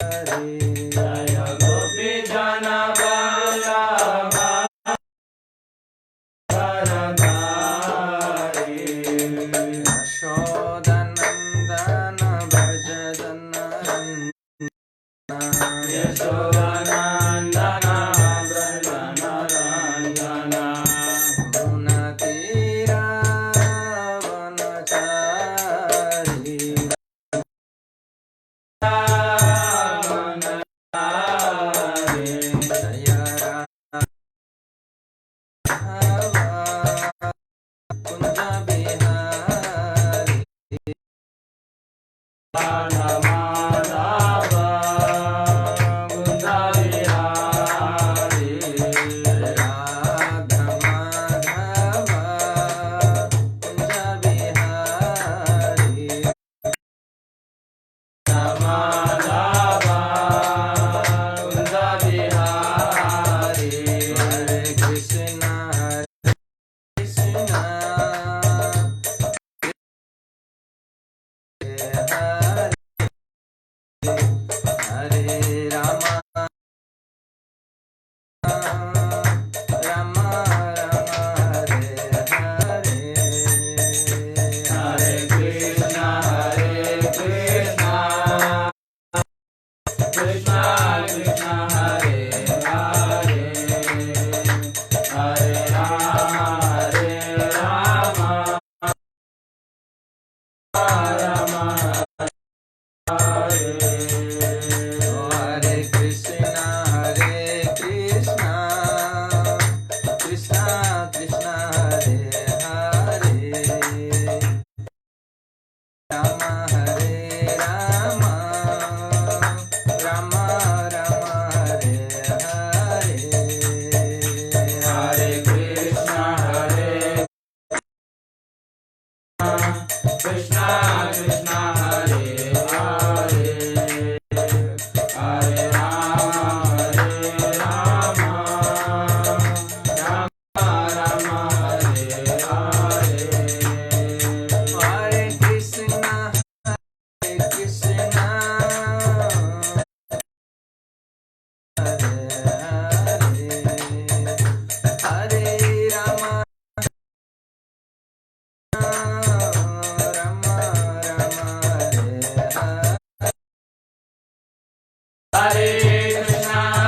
जय गोपी जन वल्लभ वरदारी यशोदानन्दन भज जनरञ्जन यशोदानन्दन व्रज नरञ्जन मुनतीरावनचारी जय राघव कुञ्ज बिहारी माधव कुञ्ज बिहारी राधा माधव कुञ्ज बिहारी माधव कुञ्ज बिहारी हरे कृष्ण हरे राम राम राम हरे हरे हरे कृष्ण कृष्ण कृष्ण हरे हरे हरे राम राम हरे हरे कृष्ण कृष्ण कृष्ण हरे हरे राम हरे राम राम राम हरे हरे हरे कृष्ण कृष्ण कृष्ण हरे हरे हरे राम राम राम हरे हरे हरे कृष्ण हरे हरे हरे राम राम राम हरे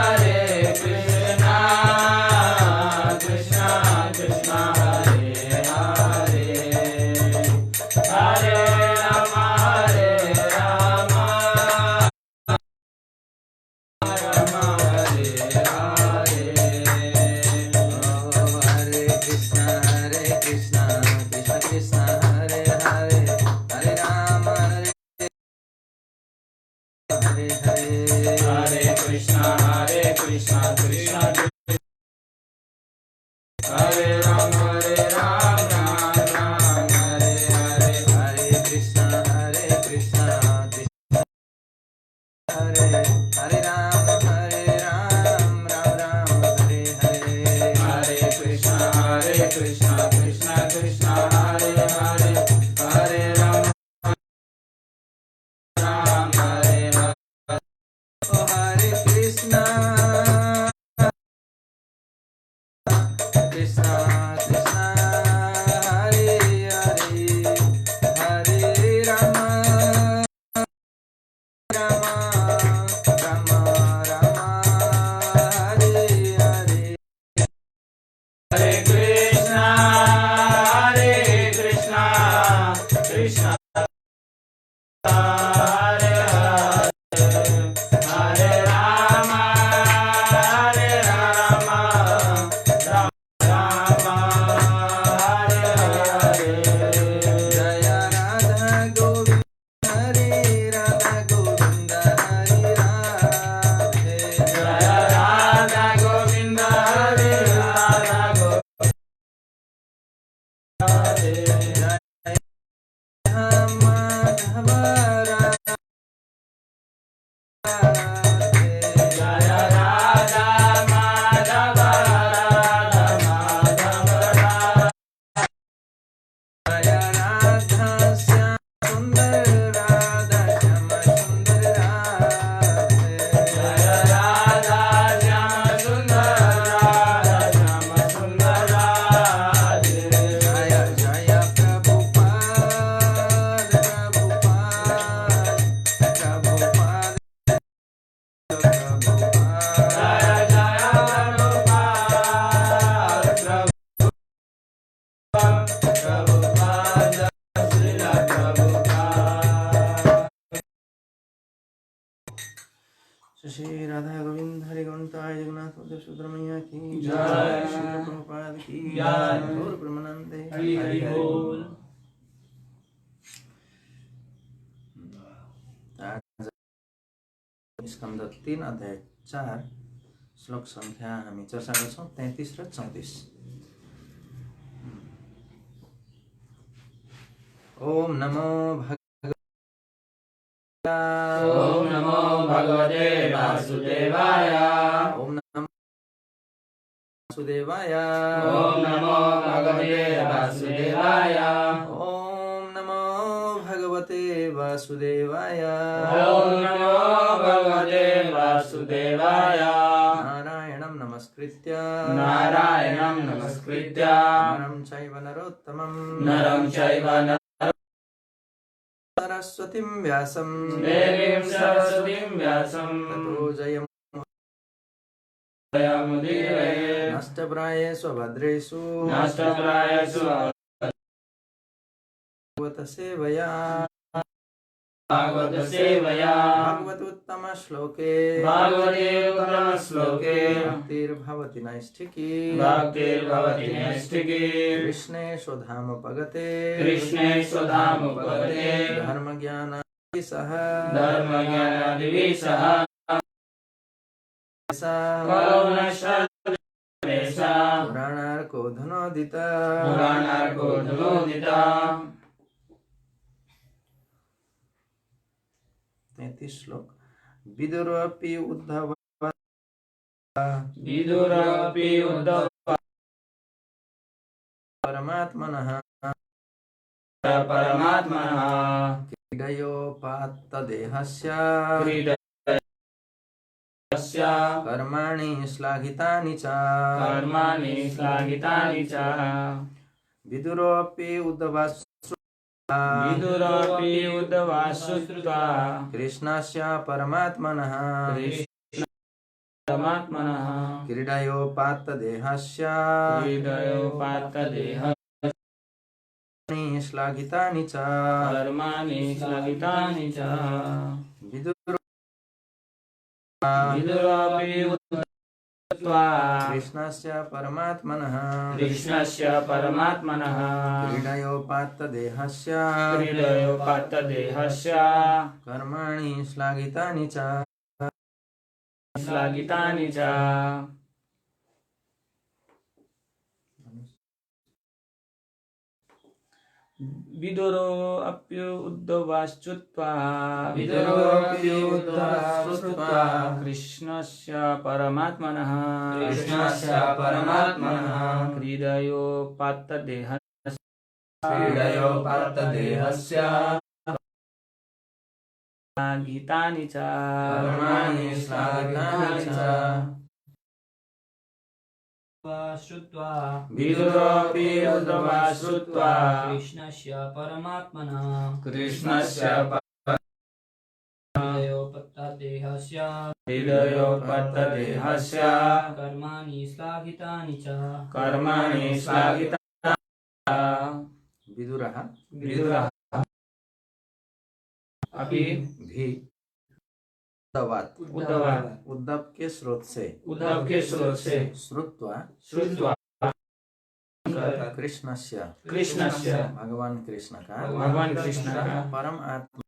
हरे कृष्ण कृष्ण कृष्ण हरे हरे हरे राम राम हरे हरे हरे कृष्ण कृष्ण कृष्ण हरे हरे हरे राम हरे हरे हरे श्री राधा गोविंद हरि गोविंदाय जगन्नाथ देव सुब्रमण्य की जय। श्रील प्रभुपाद की जय। गौर प्रेमानंदे हरि हरि बोल। स्कंद 3 अध्याय 4 श्लोक संख्या हामी चर्चा गर्छौं 33 र 34। ओम नमो ओम नमो भगवते वासुदेवाय। ओम नमो वासुदेवाय। ओम नमो भगवते वासुदेवाय। ओम नमो भगवते वासुदेवाय। ओम नमो भगवते वासुदेवाय। नारायणं नमस्कृत्य नारायणं नमस्कृत्य नरं चैव नरोत्तमं नरं चैव सरस्वतीं व्यासं देवीं सरस्वतीं व्यासं ततो जयमुदीरये। नष्टप्रायेषु भद्रेषु नष्टप्रायेषु भगवतसेवया भागवतसेवया भगवतोत्तमश्लोके भागवते उत्तमश्लोके भक्तिर्भवति नैष्ठिकी भक्तिर्भवति नैष्ठिकी कृष्णे स्वधामोपगते कृष्णे स्वधामुपगते धर्मज्ञानादिसह धर्मज्ञानादिभिः करुणश्रद्धेशा पुराणार्को धनोदिता पुराणार्को धनोदिता। 33 श्लोक विदुरोऽपि उद्धव विदुरपि उद्धव परमात्मनः परमात्मनः क्रीडयोपात्तदेहस्य क्रीडस्य कर्माणि श्लाघितानि च कर्माणि श्लाघितानि च। विदुरोऽपि उद्धवश्रुत्वा विदुरपि उद्धवश्रुत्वा कृष्णस्य परमात्मनः परमात्मनः क्रीडयोपात्तदेहस्य क्रीडयोपात्तदेहानि श्लाघितानि च कर्माणि श्लाघितानि च। विदुरपि उद्धवश्रुत्वा कृष्णस्य परमात्मनः कृष्णस्य परमात्मनः क्रीडयोपात्तदेहस्य क्रीडयोपात्तदेहस्य कर्माणि श्लाघितानि च श्लाघितानि च। विदुरोऽप्युद्धवश्रुत्वा विदुरोऽप्युद्धवश्रुत्वा कृष्णस्य परमात्मनः कृष्णस्य परमात्मनः क्रीडयोपात्तदेहस्य गीतानि च कर्माणि श्लाघितानि च विदुरोऽपि उद्धवश्रुत्वा कृष्णस्य परमात्मनः कृष्णस्य हृदयोपत्तदेहस्य हृदयोपत्तदेहस्य कर्माणि श्लाघितानि च कर्माणि श्लाघितानि। विदुरः विदुरः अपि भी उद्धवात् उद्धवात् उद्धव के स्रोत से उद्धव के स्रोत से श्रुत्वा श्रुत्वा कृष्णस्य कृष्णस्य भगवान कृष्ण का भगवान कृष्ण का परमात्मा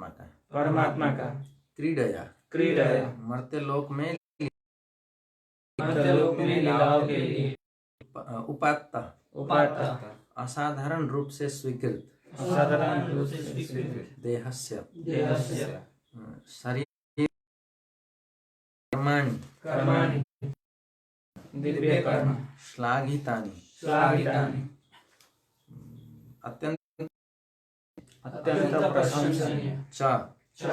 का परमात्मा का क्रीडया क्रीडया मर्त्यलोक में मर्त्यलोक में लीलाओं के लिए उपात्त उपात्त असाधारण रूप से स्वीकृत साधारण रूप से स्वीकृत देहस्य देहस्य शरीर कर्माणि कर्माणि दिव्य कर्म श्लाघितानि श्लाघितानि अत्यंत अत्यंत प्रशंसनीय च च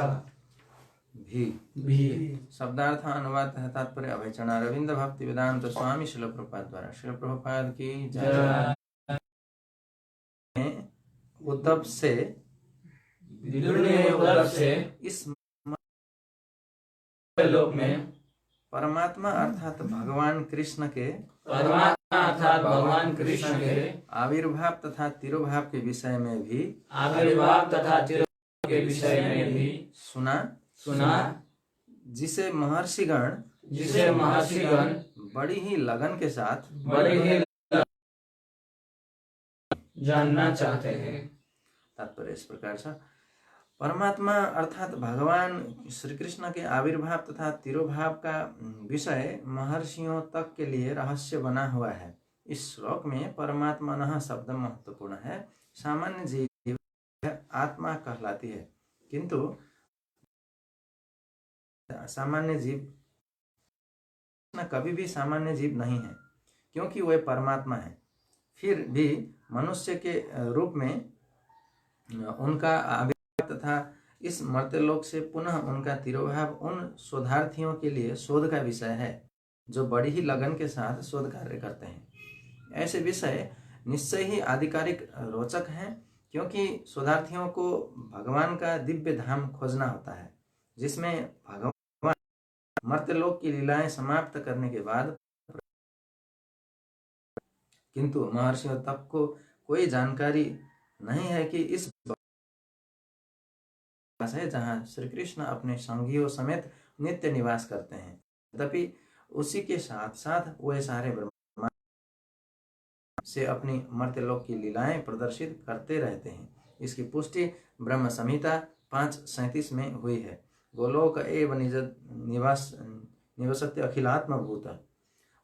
भी शब्दार्थ अनुवाद है तात्पर्य अभयचरण अरविंद भक्ति वेदांत स्वामी शिल प्रभुपाद द्वारा शिल प्रभुपाद की जय। उद्धव से विदुर ने उद्धव से इस लोक में परमात्मा अर्थात भगवान कृष्ण के परमात्मा अर्थात भगवान कृष्ण के आविर्भाव तथा तिरोभाव के विषय में भी आविर्भाव तथा तिरोभाव के विषय में भी सुना सुना, जिसे महर्षिगण जिसे महर्षिगण बड़ी ही लगन के साथ बड़े ही जानना चाहते हैं। तात्पर्य इस प्रकार से परमात्मा अर्थात भगवान श्री कृष्ण के आविर्भाव तथा तिरोभाव का विषय महर्षियों तक के लिए रहस्य बना हुआ है। इस श्लोक में परमात्मा शब्द महत्वपूर्ण है। सामान्य जीव आत्मा कहलाती है, किंतु सामान्य जीव कभी भी सामान्य जीव नहीं है, क्योंकि वह परमात्मा है। फिर भी मनुष्य के रूप में उनका आविर्भाव तथा इस मर्त्यलोक से पुनः उनका तिरोभाव उन शोधार्थियों के लिए शोध का विषय है, जो बड़ी ही लगन के साथ शोध कार्य करते हैं। ऐसे विषय निश्चय ही आधिकारिक रोचक हैं, क्योंकि शोधार्थियों को भगवान का दिव्य धाम खोजना होता है, जिसमें भगवान मर्त्यलोक की लीलाएं समाप्त करने के बाद, किंतु महर्षियों तक को कोई जानकारी नहीं है कि इस है जहाँ श्री कृष्ण अपने संगियों समेत नित्य निवास करते हैं। तथापि उसी के साथ साथ वे सारे ब्रह्मांड से अपनी मर्त्यलोक की लीलाएं प्रदर्शित करते रहते हैं। इसकी पुष्टि ब्रह्म संहिता 5:37 में हुई है। गोलोक एव निज निवसत्य अखिलात्म भूत।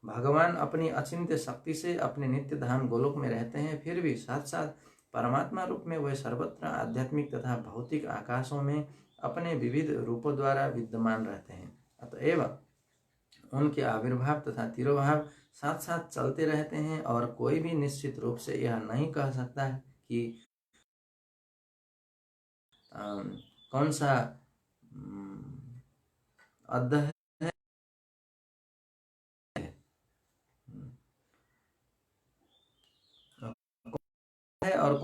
भगवान अपनी अचिंत्य शक्ति से अपने नित्य धाम गोलोक में रहते हैं, फिर भी साथ साथ परमात्मा रूप में वे सर्वत्र आध्यात्मिक तथा भौतिक आकाशों में अपने विविध रूपों द्वारा विद्यमान रहते हैं। अतएव उनके आविर्भाव तथा तिरोभाव साथ साथ चलते रहते हैं, और कोई भी निश्चित रूप से यह नहीं कह सकता है कि कौन सा अध्याय है और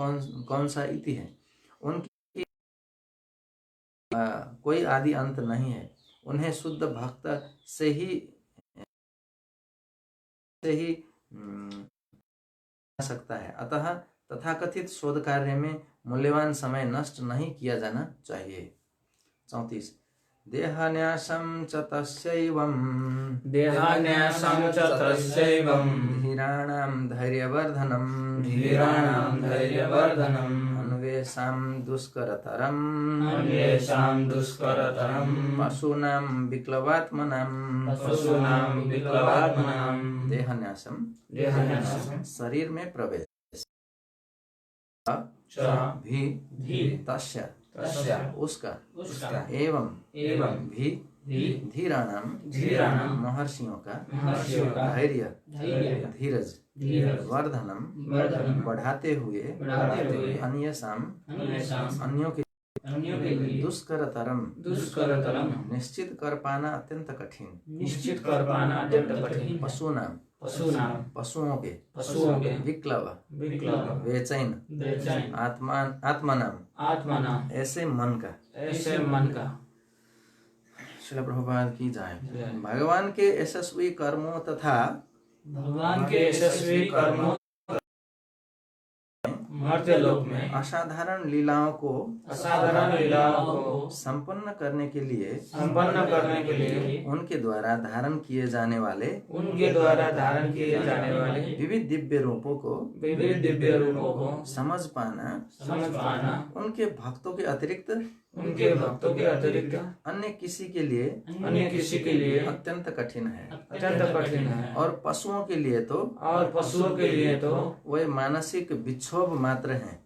कौन सा इति है। उनकी कोई आदि अंत नहीं है। उन्हें शुद्ध भक्त से ही सकता है। अतः तथाकथित शोध कार्य में मूल्यवान समय नष्ट नहीं किया जाना चाहिए। 34 देहन्यासं च तस्यैवं धीराणां धैर्यवर्धनम् अन्वेषां दुष्करतरम् पशूनां विक्लवात्मनां देहन्यासं शरीर में प्रवेश भी तस्य उसका एवं भी धीराणां महर्षियों का धैर्य धीरज वर्धनम बढ़ाते हुए अन्यों के दुष्करतरम निश्चित कर पाना अत्यंत कठिन पशुओं के विक्लव बेचैन आत्मनाम ऐसे मन का श्रील प्रभुपाद की जाए। भगवान के यशस्वी कर्मों तथा मर्त्यलोक में असाधारण लीलाओं को संपन्न करने के लिए उनके द्वारा धारण किए जाने वाले विविध दिव्य रूपों को समझ पाना उनके भक्तों के अतिरिक्त अन्य किसी के लिए अत्यंत कठिन है। और पशुओं के लिए तो वे मानसिक विक्षोभ मात्र हैं।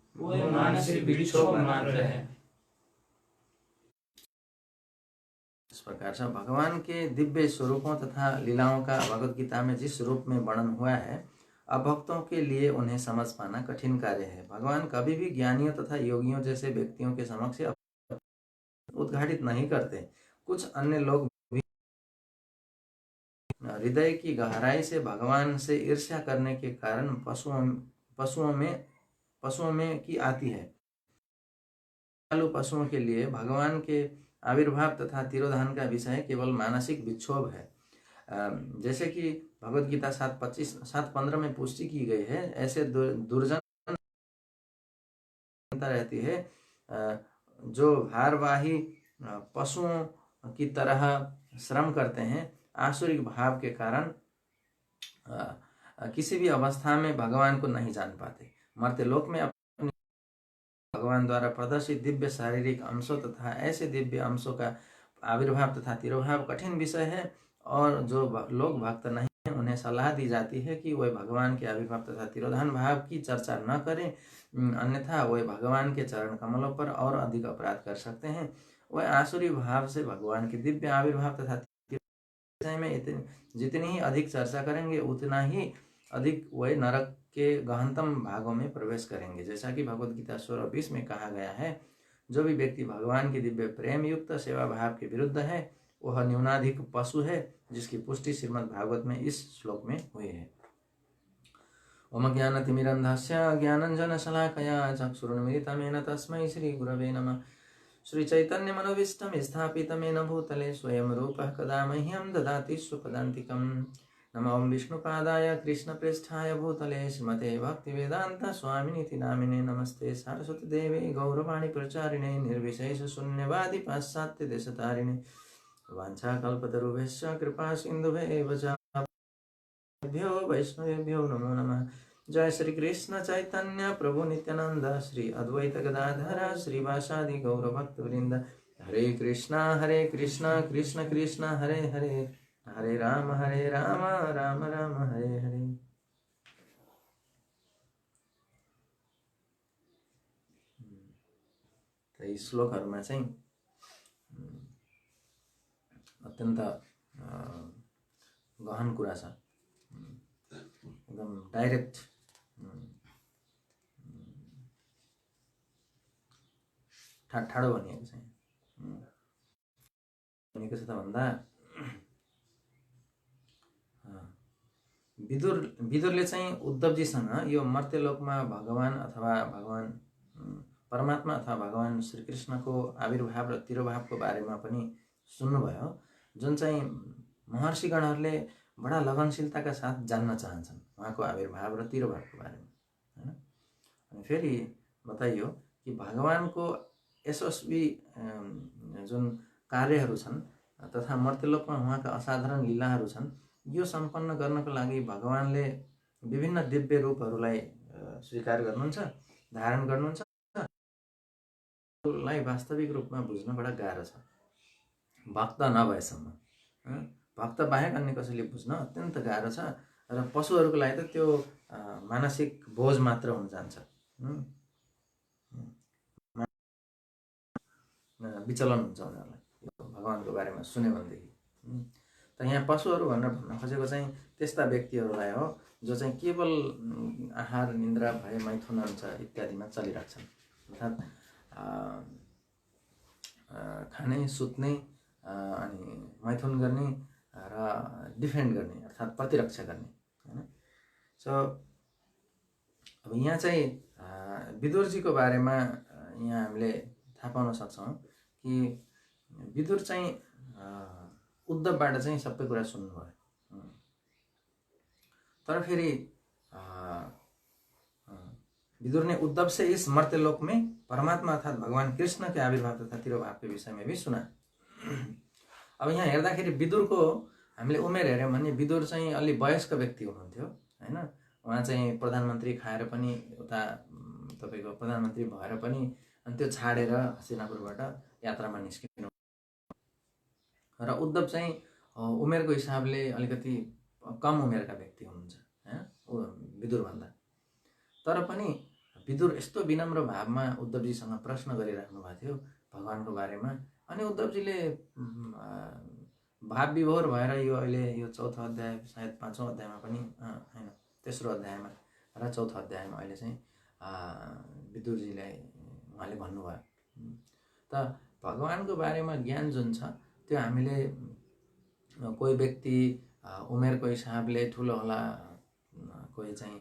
इस प्रकार से भगवान के दिव्य स्वरूपों तथा लीलाओं का भगवद गीता में जिस रूप में वर्णन हुआ है, अभक्तों के लिए उन्हें समझ पाना कठिन कार्य है। भगवान कभी भी ज्ञानियों तथा योगियों जैसे व्यक्तियों के समक्ष उद्घाटित नहीं करते। कुछ अन्य लोग भी हृदय की गहराई से भगवान से ईर्ष्या करने के कारण पशुओं में की आती है। पशुओं के लिए भगवान के आविर्भाव तथा तिरोधान का विषय केवल मानसिक विक्षोभ है। जैसे कि भगवद गीता 7:15 में पुष्टि की गई है, ऐसे दुर्जन रहती है जो भारवाही पशुओं की तरह श्रम करते हैं, आसुरिक भाव के कारण किसी भी अवस्था में भगवान को नहीं जान पाते। मर्त्य लोक में अपने भगवान द्वारा प्रदर्शित दिव्य शारीरिक अंशों तथा ऐसे दिव्य अंशों का आविर्भाव तथा तिरोभाव कठिन विषय है, और जो लोग भक्त नहीं हैं उन्हें सलाह दी जाती है कि वे भगवान के आविर्भाव तथा तिरोधान भाव की चर्चा न करें, अन्यथा वे भगवान के चरण कमलों पर और अधिक अपराध कर सकते हैं। वे आसुरी भाव से भगवान के दिव्य आविर्भाव तथा विषय में जितनी ही अधिक चर्चा करेंगे उतना ही अधिक वे नरक के गहनतम भागों में प्रवेश करेंगे। जैसा कि भगवद गीता 16:20 में कहा गया है, जो भी व्यक्ति भगवान के दिव्य प्रेम युक्त सेवा भाव के विरुद्ध है वह न्यूनाधिक पशु है, जिसकी पुष्टि श्रीमद् भागवत में इस श्लोक में हुई है। ओम ज्ञानतिमिरन्धस्य ज्ञानञ्जनशलाकया चक्षुरुन्मीलितं तस्मै श्री गुरवे नमः। श्री चैतन्य मनोभीष्टं स्थापितं येन भूतले स्वयं रूपः कदा मह्यं ददाति स्वपदान्तिकं। नमो ओं विष्णुपादाय कृष्णप्रेष्ठाय भूतले श्रीमते भक्तिवेदान्त स्वामिनिति नामिने। नमस्ते सारस्वती देवे गौरवाणी प्रचारिणे निर्विशेष शून्यवादी पाश्चात्य देशतारिणे। वाञ्छाकल्पतरुभ्यश्च कृपा सिन्धुभ्येव च वैष्णवेभ्यो नमो नमः। जय श्री कृष्ण चैतन्य प्रभु नित्यानंद श्री अद्वैत गदाधर श्रीवासादि गौर भक्त वृंद। हरे कृष्णा कृष्ण कृष्ण हरे हरे, हरे राम राम राम हरे हरे। तो यी श्लोकहरुमा चाहिँ अत्यन्त गहन कुरा छ, एकदम डाइरेक्ट ठाडो भनिएको छ। भनेको छ त भन्दा विदुरले चाहिँ उद्धवजीसँग यो मर्त्यलोकमा भगवान अथवा भगवान परमात्मा अथवा भगवान श्रीकृष्णको आविर्भाव र तिरोभावको बारेमा पनि सुन्नुभयो, जुन चाहिँ महर्षिगणहरूले बडा लगनशीलताका साथ जान्न चाहन्छन् उहाँको आविर्भाव र तिरोभावको बारेमा, हैन। अनि फेरि बताइयो कि भगवानको यशस्वी जुन कार्यहरू छन् तथा मर्त्यलोकमा उहाँका असाधारण लीलाहरू छन्, यो सम्पन्न गर्नको लागि भगवानले विभिन्न दिव्य रूपहरूलाई स्वीकार गर्नुहुन्छ, धारण गर्नुहुन्छ। लाई वास्तविक रूपमा बुझ्न बडा गाह्रो छ, भक्त नभएसम्म। भक्त बाहेक अन्य कसैले बुझ्न अत्यन्त गाह्रो छ, र पशुहरूको लागि त त्यो मानसिक बोझ मात्र हुन जान्छ, विचलन हुन्छ उनीहरूलाई भगवानको बारेमा सुन्यो भनेदेखि। त यहाँ पशुहरू भनेर भन्न खोजेको चाहिँ त्यस्ता व्यक्तिहरूलाई हो जो चाहिँ केवल आहार निन्द्रा भय मैथुन हुन्छ इत्यादिमा चलिरहेछन्, अर्थात् खाने सुत्ने अनि मैथुन गर्ने र डिफेन्ड गर्ने अर्थात् प्रतिरक्षा गर्ने, हैन। सो अब यहाँ चाहिँ विदुरजीको बारेमा यहाँ हामीले थाहा पाउन सक्छौँ कि विदुर चाहिँ उद्धवबाट चाहिँ सबै कुरा सुन्नुभयो, तर फेरि विदुर ने उद्धव से इस मर्त्यलोक में परमात्मा अर्थात भगवान कृष्ण के आविर्भाव तथा तिरोभाव के विषय में भी सुना। अब यहाँ हेर्दाखेरि विदुरको हामीले उमेर हेर्यौँ भने विदुर चाहिँ अलि वयस्क व्यक्ति हुनुहुन्थ्यो, हैन। उहाँ चाहिँ प्रधानमन्त्री खाएर पनि उता तपाईको प्रधानमन्त्री भएर पनि अनि त्यो छाडेर हस्तिनापुरबाट यात्रामा निस्किनु, र उद्धव चाहिँ उमेरको हिसाबले अलिकति कम उमेरका व्यक्ति हुनुहुन्छ, हैन, विदुर भन्दा। तर पनि विदुर यस्तो विनम्र भावमा उद्धवजीसँग प्रश्न गरिराख्नु भएको थियो भगवानको बारेमा, अनि उद्धवजीले भाव विभोर भएर यो अहिले यो चौथो अध्याय सायद 5औं अध्यायमा पनि हैन तेस्रो अध्यायमा र चौथो अध्यायमा अहिले चाहिँ विदुरजीलाई उहाँले भन्नुभयो त भगवानको बारेमा ज्ञान जुन छ त्यो हामीले कोही व्यक्ति उमेरको हिसाबले ठुलो होला, कोही चाहिँ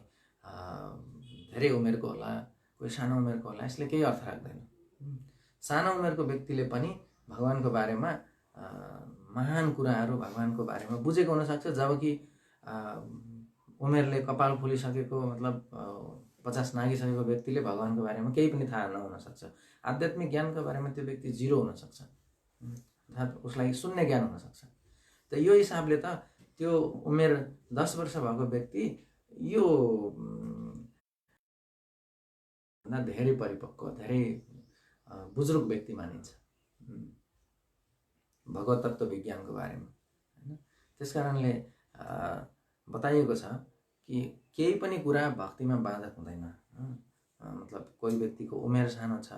धेरै उमेरको होला, कोही सानो उमेरको होला, यसले केही अर्थ राख्दैन। सानो उमेरको व्यक्तिले पनि भगवानको बारेमा महान कुराहरू भगवानको बारेमा बुझेको हुन सक्छ, जबकि उमेरले कपाल फुलिसकेको मतलब 50 नागिसकेको व्यक्तिले भगवानको बारेमा केही पनि थाहा नहुन सक्छ। आध्यात्मिक ज्ञानको बारेमा त्यो व्यक्ति जिरो हुन सक्छ, अर्थात् उसलाई शून्य ज्ञान हुनसक्छ। त यो हिसाबले त त्यो उमेर 10 वर्ष भएको व्यक्ति यो भन्दा धेरै परिपक्व, धेरै बुजुर्ग व्यक्ति मानिन्छ भगवत तत्त्व विज्ञानको बारेमा, हैन। त्यसकारणले बताइएको छ कि केही पनि कुरा भक्तिमा बाधक हुँदैन। मतलब कोही व्यक्तिको उमेर सानो छ,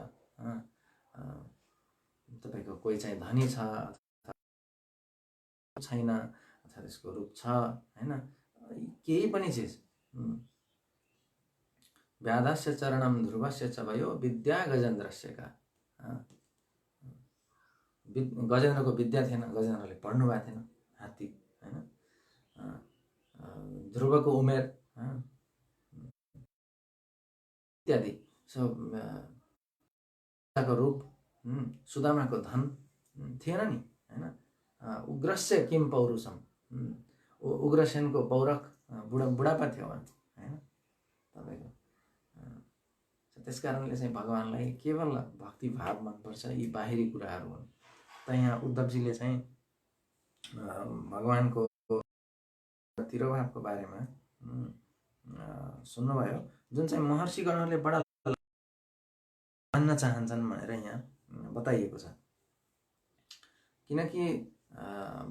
तपाईको कोही चाहिँ धनी छ छैन, अथवा त्यसको रूप छ, हैन, केही पनि चिज व्याधस्य चरणम ध्रुवस्य च भयो विद्या गजेन्द्रस्य का। गजेन्द्रको विद्या थिएन, गजेन्द्रले पढ्नु भएको थिएन, हात्ती, हैन। ध्रुवको उमेर इत्यादि को रूप, सुदामाको धन थिएन नि, हैन। उग्रस्य किम पौरुषम, उग्रसेनको पौरख बुढापा थियो हैन तपाईको। त्यस कारणले चाहिँ भगवानलाई केवल भक्ति भाव मनपर्छ, यी बाहिरी कुराहरू हुन्। त यहाँ उद्धवजीले चाहिँ भगवानको तिरोभावको बारेमा सुन्नुभयो, जुन चाहिँ महर्षिगणहरूले बडा मान्न चाहन्छन् भनेर यहाँ बताइएको छ। किनकि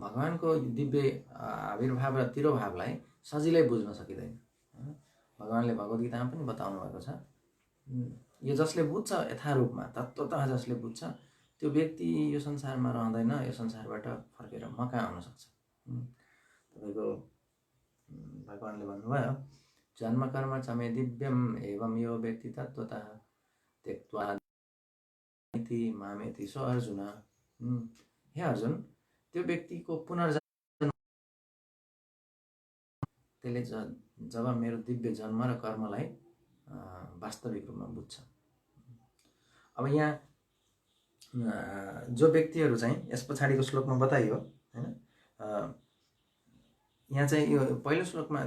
भगवानको दिव्य आविर्भाव र तिरोभावलाई सजिलै बुझ्न सकिँदैन। भगवानले भगवत गीतामा पनि बताउनु भएको छ, यो जसले बुझ्छ यथारूपमा तत्त्वतः जसले बुझ्छ त्यो व्यक्ति यो संसारमा रहँदैन, यो संसारबाट फर्केर म कहाँ आउन सक्छ। तपाईको भगवानले भन्नुभयो जन्म कर्म च मे दिव्यम एवं यो व्यक्ति तत्त्वतः त्यक्त्वा इति मामेति सो अर्जुन। हे अर्जुन, त्यो व्यक्तिको पुनर्जन्म त्यसले जब मेरो दिव्य जन्म र कर्मलाई वास्तविक रूपमा बुझ्छ। अब यहाँ जो व्यक्तिहरू चाहिँ यस पछाडिको श्लोकमा बताइयो, हैन, यहाँ चाहिँ यो पहिलो श्लोकमा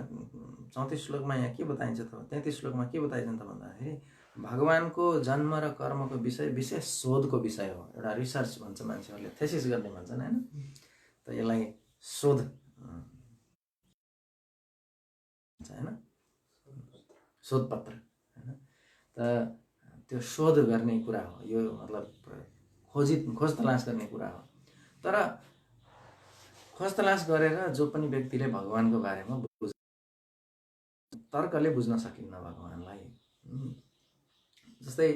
34 श्लोकमा यहाँ के बताइन्छ त, 33 श्लोकमा के बताइन्छ त भन्दाखेरि भगवानको जन्म र कर्मको विषय विशेष शोधको विषय हो। एउटा रिसर्च भन्छ मान्छेहरूले, थेसिस गर्ने भन्छन्, हैन। त यसलाई शोध हैन, शोधपत्र, हैन। त त्यो शोध गर्ने कुरा हो यो, मतलब खोज तलास गर्ने कुरा हो। तर खोज तलास गरेर जो पनि व्यक्तिले भगवानको बारेमा तर्कले बुझ्न सकिन्न भगवानलाई। जस्तै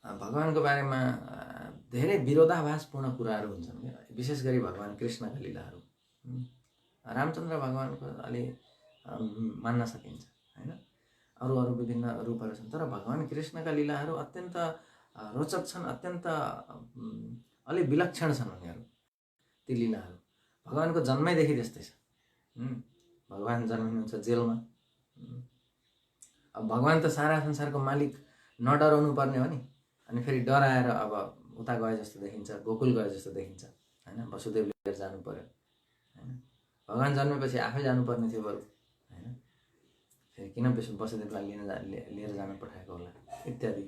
भगवानको बारेमा धेरै विरोधाभासपूर्ण कुराहरू हुन्छन् क्या, विशेष गरी भगवान कृष्णका लीलाहरू। रामचन्द्र भगवानको अलि मान्न सकिन्छ, हैन। अरू विभिन्न रूपहरू छन्, तर भगवान कृष्णका लीलाहरू अत्यन्त रोचक छन्, अत्यन्त अलि विलक्षण छन् उनीहरू। ती लीलाहरू भगवानको जन्मैदेखि त्यस्तै छ। भगवान जन्मिनुहुन्छ जेलमा। अब भगवान त सारा संसारको मालिक, नडराउनु पर्ने हो नि, अनि फेरि डराएर अब उता गए जस्तो देखिन्छ, गोकुल गए जस्तो देखिन्छ, हैन। वसुदेव लिएर जानु पर्यो, हैन। भगवान जन्मेपछि आफै जानुपर्ने थियो बरु, हैन। फेरि किन वसुदेवलाई लिएर जान पठाएको होला इत्यादि।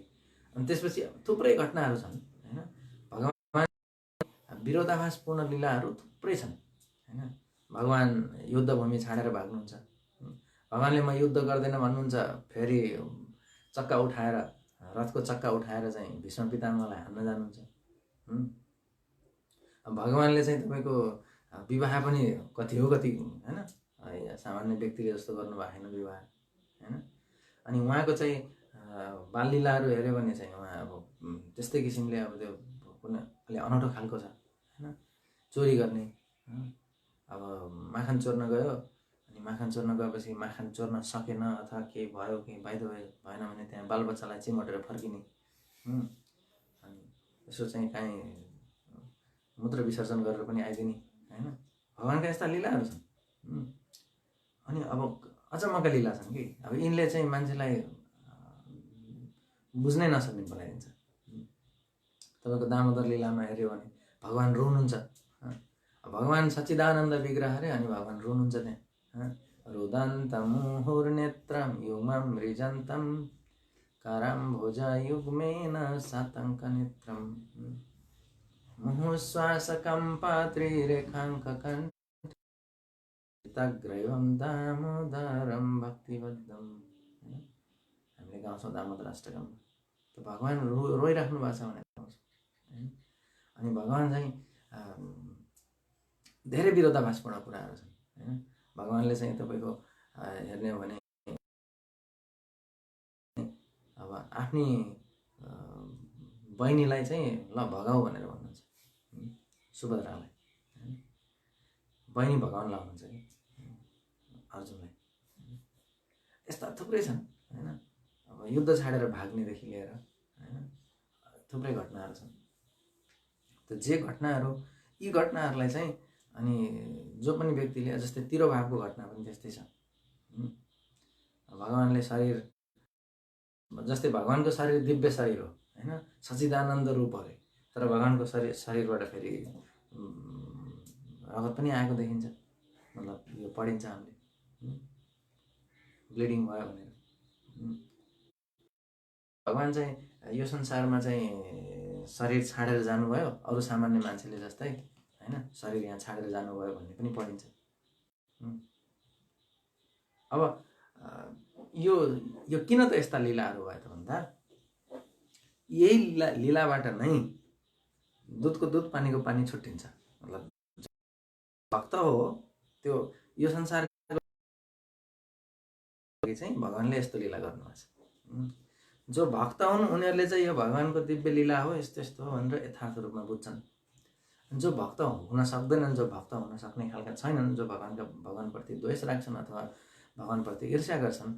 अनि त्यसपछि थुप्रै घटनाहरू छन्, हैन। भगवान विरोधाभासपूर्ण लीलाहरू थुप्रै छन्, हैन। भगवान युद्धभूमि छाडेर भाग्नुहुन्छ, भगवानले म युद्ध गर्दैन भन्नुहुन्छ, फेरि चक्का उठाएर, रथको चक्का उठाएर चाहिँ भीष्म पितामहलाई हान्न जानुहुन्छ। भगवानले चाहिँ तपाईँको विवाह पनि कति हो कति, हैन, सामान्य व्यक्तिले जस्तो गर्नुभएको छैन विवाह, हैन। अनि उहाँको चाहिँ बाललीलाहरू हेऱ्यो भने चाहिँ उहाँ अब त्यस्तै किसिमले अब त्यो कुनै अलि अनौठो खालको छ, हैन। चोरी गर्ने, अब माखन चोर्न गयो, अनि माखन चोर्न गएपछि माखन चोर्न सकेन अथवा केही भयो, केही बाइदो भएन भने त्यहाँ बालबच्चालाई चिमोटेर फर्किने, अनि यसो चाहिँ काहीँ मूत्र विसर्जन गरेर पनि आइदिने, हैन। भगवानका यस्ता लीलाहरू छन्। अनि अब अचम्मका लीला छन् कि अब यिनले चाहिँ मान्छेलाई बुझ्नै नसक्ने बनाइदिन्छ। तपाईँको दामोदर लीलामा हेऱ्यो भने भगवान रुनुहुन्छ, भगवान सच्चिदानन्द विग्रह अरे, अनि भगवान रुनुहुन्छ त्यहाँ, रुदन्तं मुहुर्नेत्रं युग्मं मृजन्तं कराम्भोजयुग्मेन सातङ्कनेत्रं। मुहुश्वासकम्पात्रिरेखाङ्ककण्ठितग्रैवं दामोदरं भक्तिबद्धं। हामीले गाउँछौँ दामोदर अष्टकम। त भगवान रोइराख्नु भएको छ भनेर गाउँछौँ हैन। अनि भगवान चाहिँ धेरै विरोधाभासपूर्ण कुराहरू छन् हैन। भगवानले चाहिँ तपाईँको हेर्ने हो भने अब आफ्नी बहिनीलाई चाहिँ ल भगाऊ भनेर भन्नुहुन्छ सुभद्रालाई, बहिनी भगाउन लाउनुहुन्छ कि अर्जुनलाई। यस्ता थुप्रै छन् हैन। अब युद्ध छाडेर भाग्नेदेखि लिएर हैन थुप्रै घटनाहरू छन्। त जे घटनाहरू यी घटनाहरूलाई चाहिँ अनि जो पनि व्यक्तिले जस्तै तिरोभावको घटना पनि त्यस्तै छ। भगवानले शरीर जस्तै भगवानको शरीर दिव्य शरीर हो हैन, सच्चिदानन्द रूप हो। तर भगवानको शरीरबाट फेरि रगत पनि आएको देखिन्छ, मतलब यो पढिन्छ हामीले ब्लिडिङ भयो भनेर। भगवान चाहिँ यो संसारमा चाहिँ शरीर छाडेर जानुभयो अरू सामान्य मान्छेले जस्तै हैन, शरीर यहाँ छाडेर जानुभयो भन्ने पनि पढिन्छ। अब यो किन त यस्ता लीलाहरू भयो त भन्दा यही लीलाबाट नै दुधको दुध पानीको पानी छुट्टिन्छ। मतलब भक्त हो त्यो यो संसार चाहिँ भगवानले यस्तो लीला गर्नुभएको छ। जो भक्त हुन् उनीहरूले चाहिँ यो भगवानको दिव्य लीला हो यस्तो यस्तो हो भनेर यथार्थ रूपमा बुझ्छन्। जो भक्त हुन सक्दैनन्, जो भक्त हुन सक्ने खालका छैनन्, जो भगवानप्रति द्वेष राख्छन् अथवा भगवानप्रति ईर्ष्या गर्छन्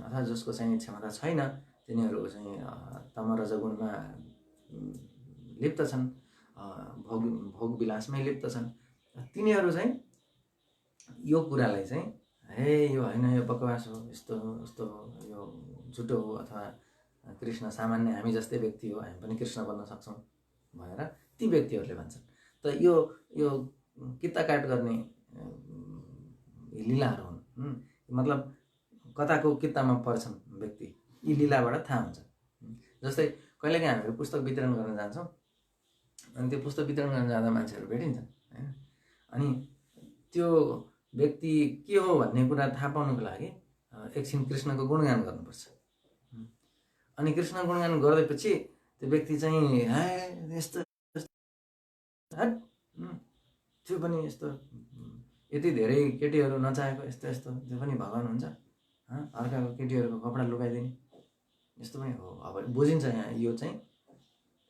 अथवा जसको चाहिँ क्षमता छैन, तिनीहरू चाहिँ तम रजगुणमा लिप्त छन्, भोग विलासमै लिप्त छन्। तिनीहरू चाहिँ यो कुरालाई चाहिँ हे यो होइन, यो बकवास हो, यस्तो हो यस्तो हो, यो झुटो हो, अथवा कृष्ण सामान्य हामी जस्तै व्यक्ति हो, हामी पनि कृष्ण बन्न सक्छौँ भनेर ती व्यक्तिहरूले भन्छन्। त यो कित्ता काट गर्ने लीलाहरू हुन्। मतलब कताको कित्तामा पर्छन् व्यक्ति, यी लीलाबाट थाहा हुन्छ। जस्तै कहिलेकाहीँ हामीहरू पुस्तक वितरण गर्न जान्छौँ, अनि त्यो पुस्तक वितरण गर्न जाँदा मान्छेहरू भेटिन्छन् हैन। अनि त्यो व्यक्ति के हो भन्ने कुरा थाहा पाउनुको लागि एकछिन कृष्णको गुणगान गर्नुपर्छ। अनि कृष्ण गुणगान गर्दैपछि त्यो व्यक्ति चाहिँ यस्तो त्यो पनि यस्तो यति धेरै केटीहरू नचाहेको यस्तो यस्तो त्यो पनि भगवान हुन्छ, अर्काको केटीहरूको कपडा लुकाइदिने यस्तो पनि हो। अब बुझिन्छ यहाँ यो चाहिँ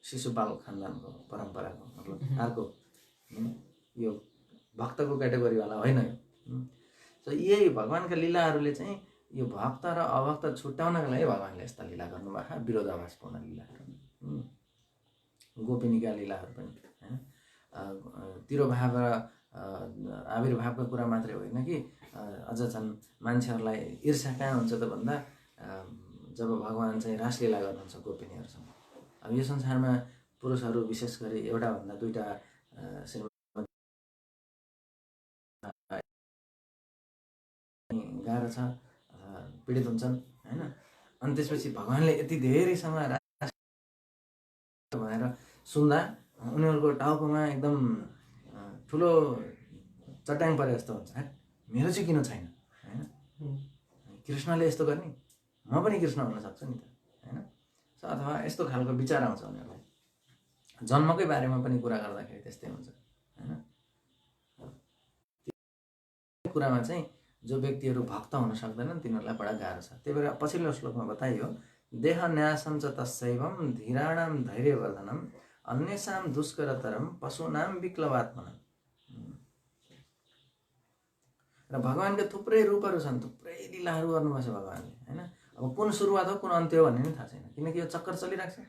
शिशुपाल खानदानको परम्पराको मतलब अर्को यो भक्तको क्याटेगोरीवाला होइन यो। यही भगवानका लीलाहरूले चाहिँ यो भक्त र अभक्त छुट्याउनका लागि भगवानले यस्ता लीला गर्नुभएको, विरोधाभासपूर्ण लीलाहरू। गोपिनीका लीलाहरू पनि हैन, तिरोभाव र आविर्भावको कुरा मात्रै होइन कि अझ छन्। मान्छेहरूलाई ईर्ष्या कहाँ हुन्छ त भन्दा जब भगवान चाहिँ रासलीला गर्नुहुन्छ गोपिनीहरूसँग। अब यो संसारमा पुरुषहरू विशेष गरी एउटा भन्दा दुईटा गाह्रो छ, पीडित हुन्छन् हैन। अनि त्यसपछि भगवानले यति धेरैसँग भनेर सुन्दा उनीहरूको टाउकोमा एकदम ठुलो चट्याङ परे जस्तो हुन्छ, मेरो चाहिँ किन छैन हैन। कृष्णले यस्तो गर्ने, म पनि कृष्ण हुन सक्छु नि त हैन। अथवा यस्तो खालको विचार आउँछ उनीहरूलाई। जन्मकै बारेमा पनि कुरा गर्दाखेरि त्यस्तै हुन्छ हैन। कुरामा चाहिँ जो व्यक्तिहरू भक्त हुन सक्दैनन् तिनीहरूलाई बडा गाह्रो छ। त्यही भएर पछिल्लो श्लोकमा बताइयो देह न्यासं च तस्सैवं धीराणां धैर्यवर्धनम् अन्येषां दुष्करतरं पशूनां विक्लवात्मनम्। र भगवानका थुप्रै रूपहरू छन्, थुप्रै लीलाहरू गर्नुभएको छ भगवानले हैन। अब कुन सुरुवात हो कुन अन्त्य हो भन्ने पनि थाहा छैन, किनकि यो चक्कर चलिरहेको छ।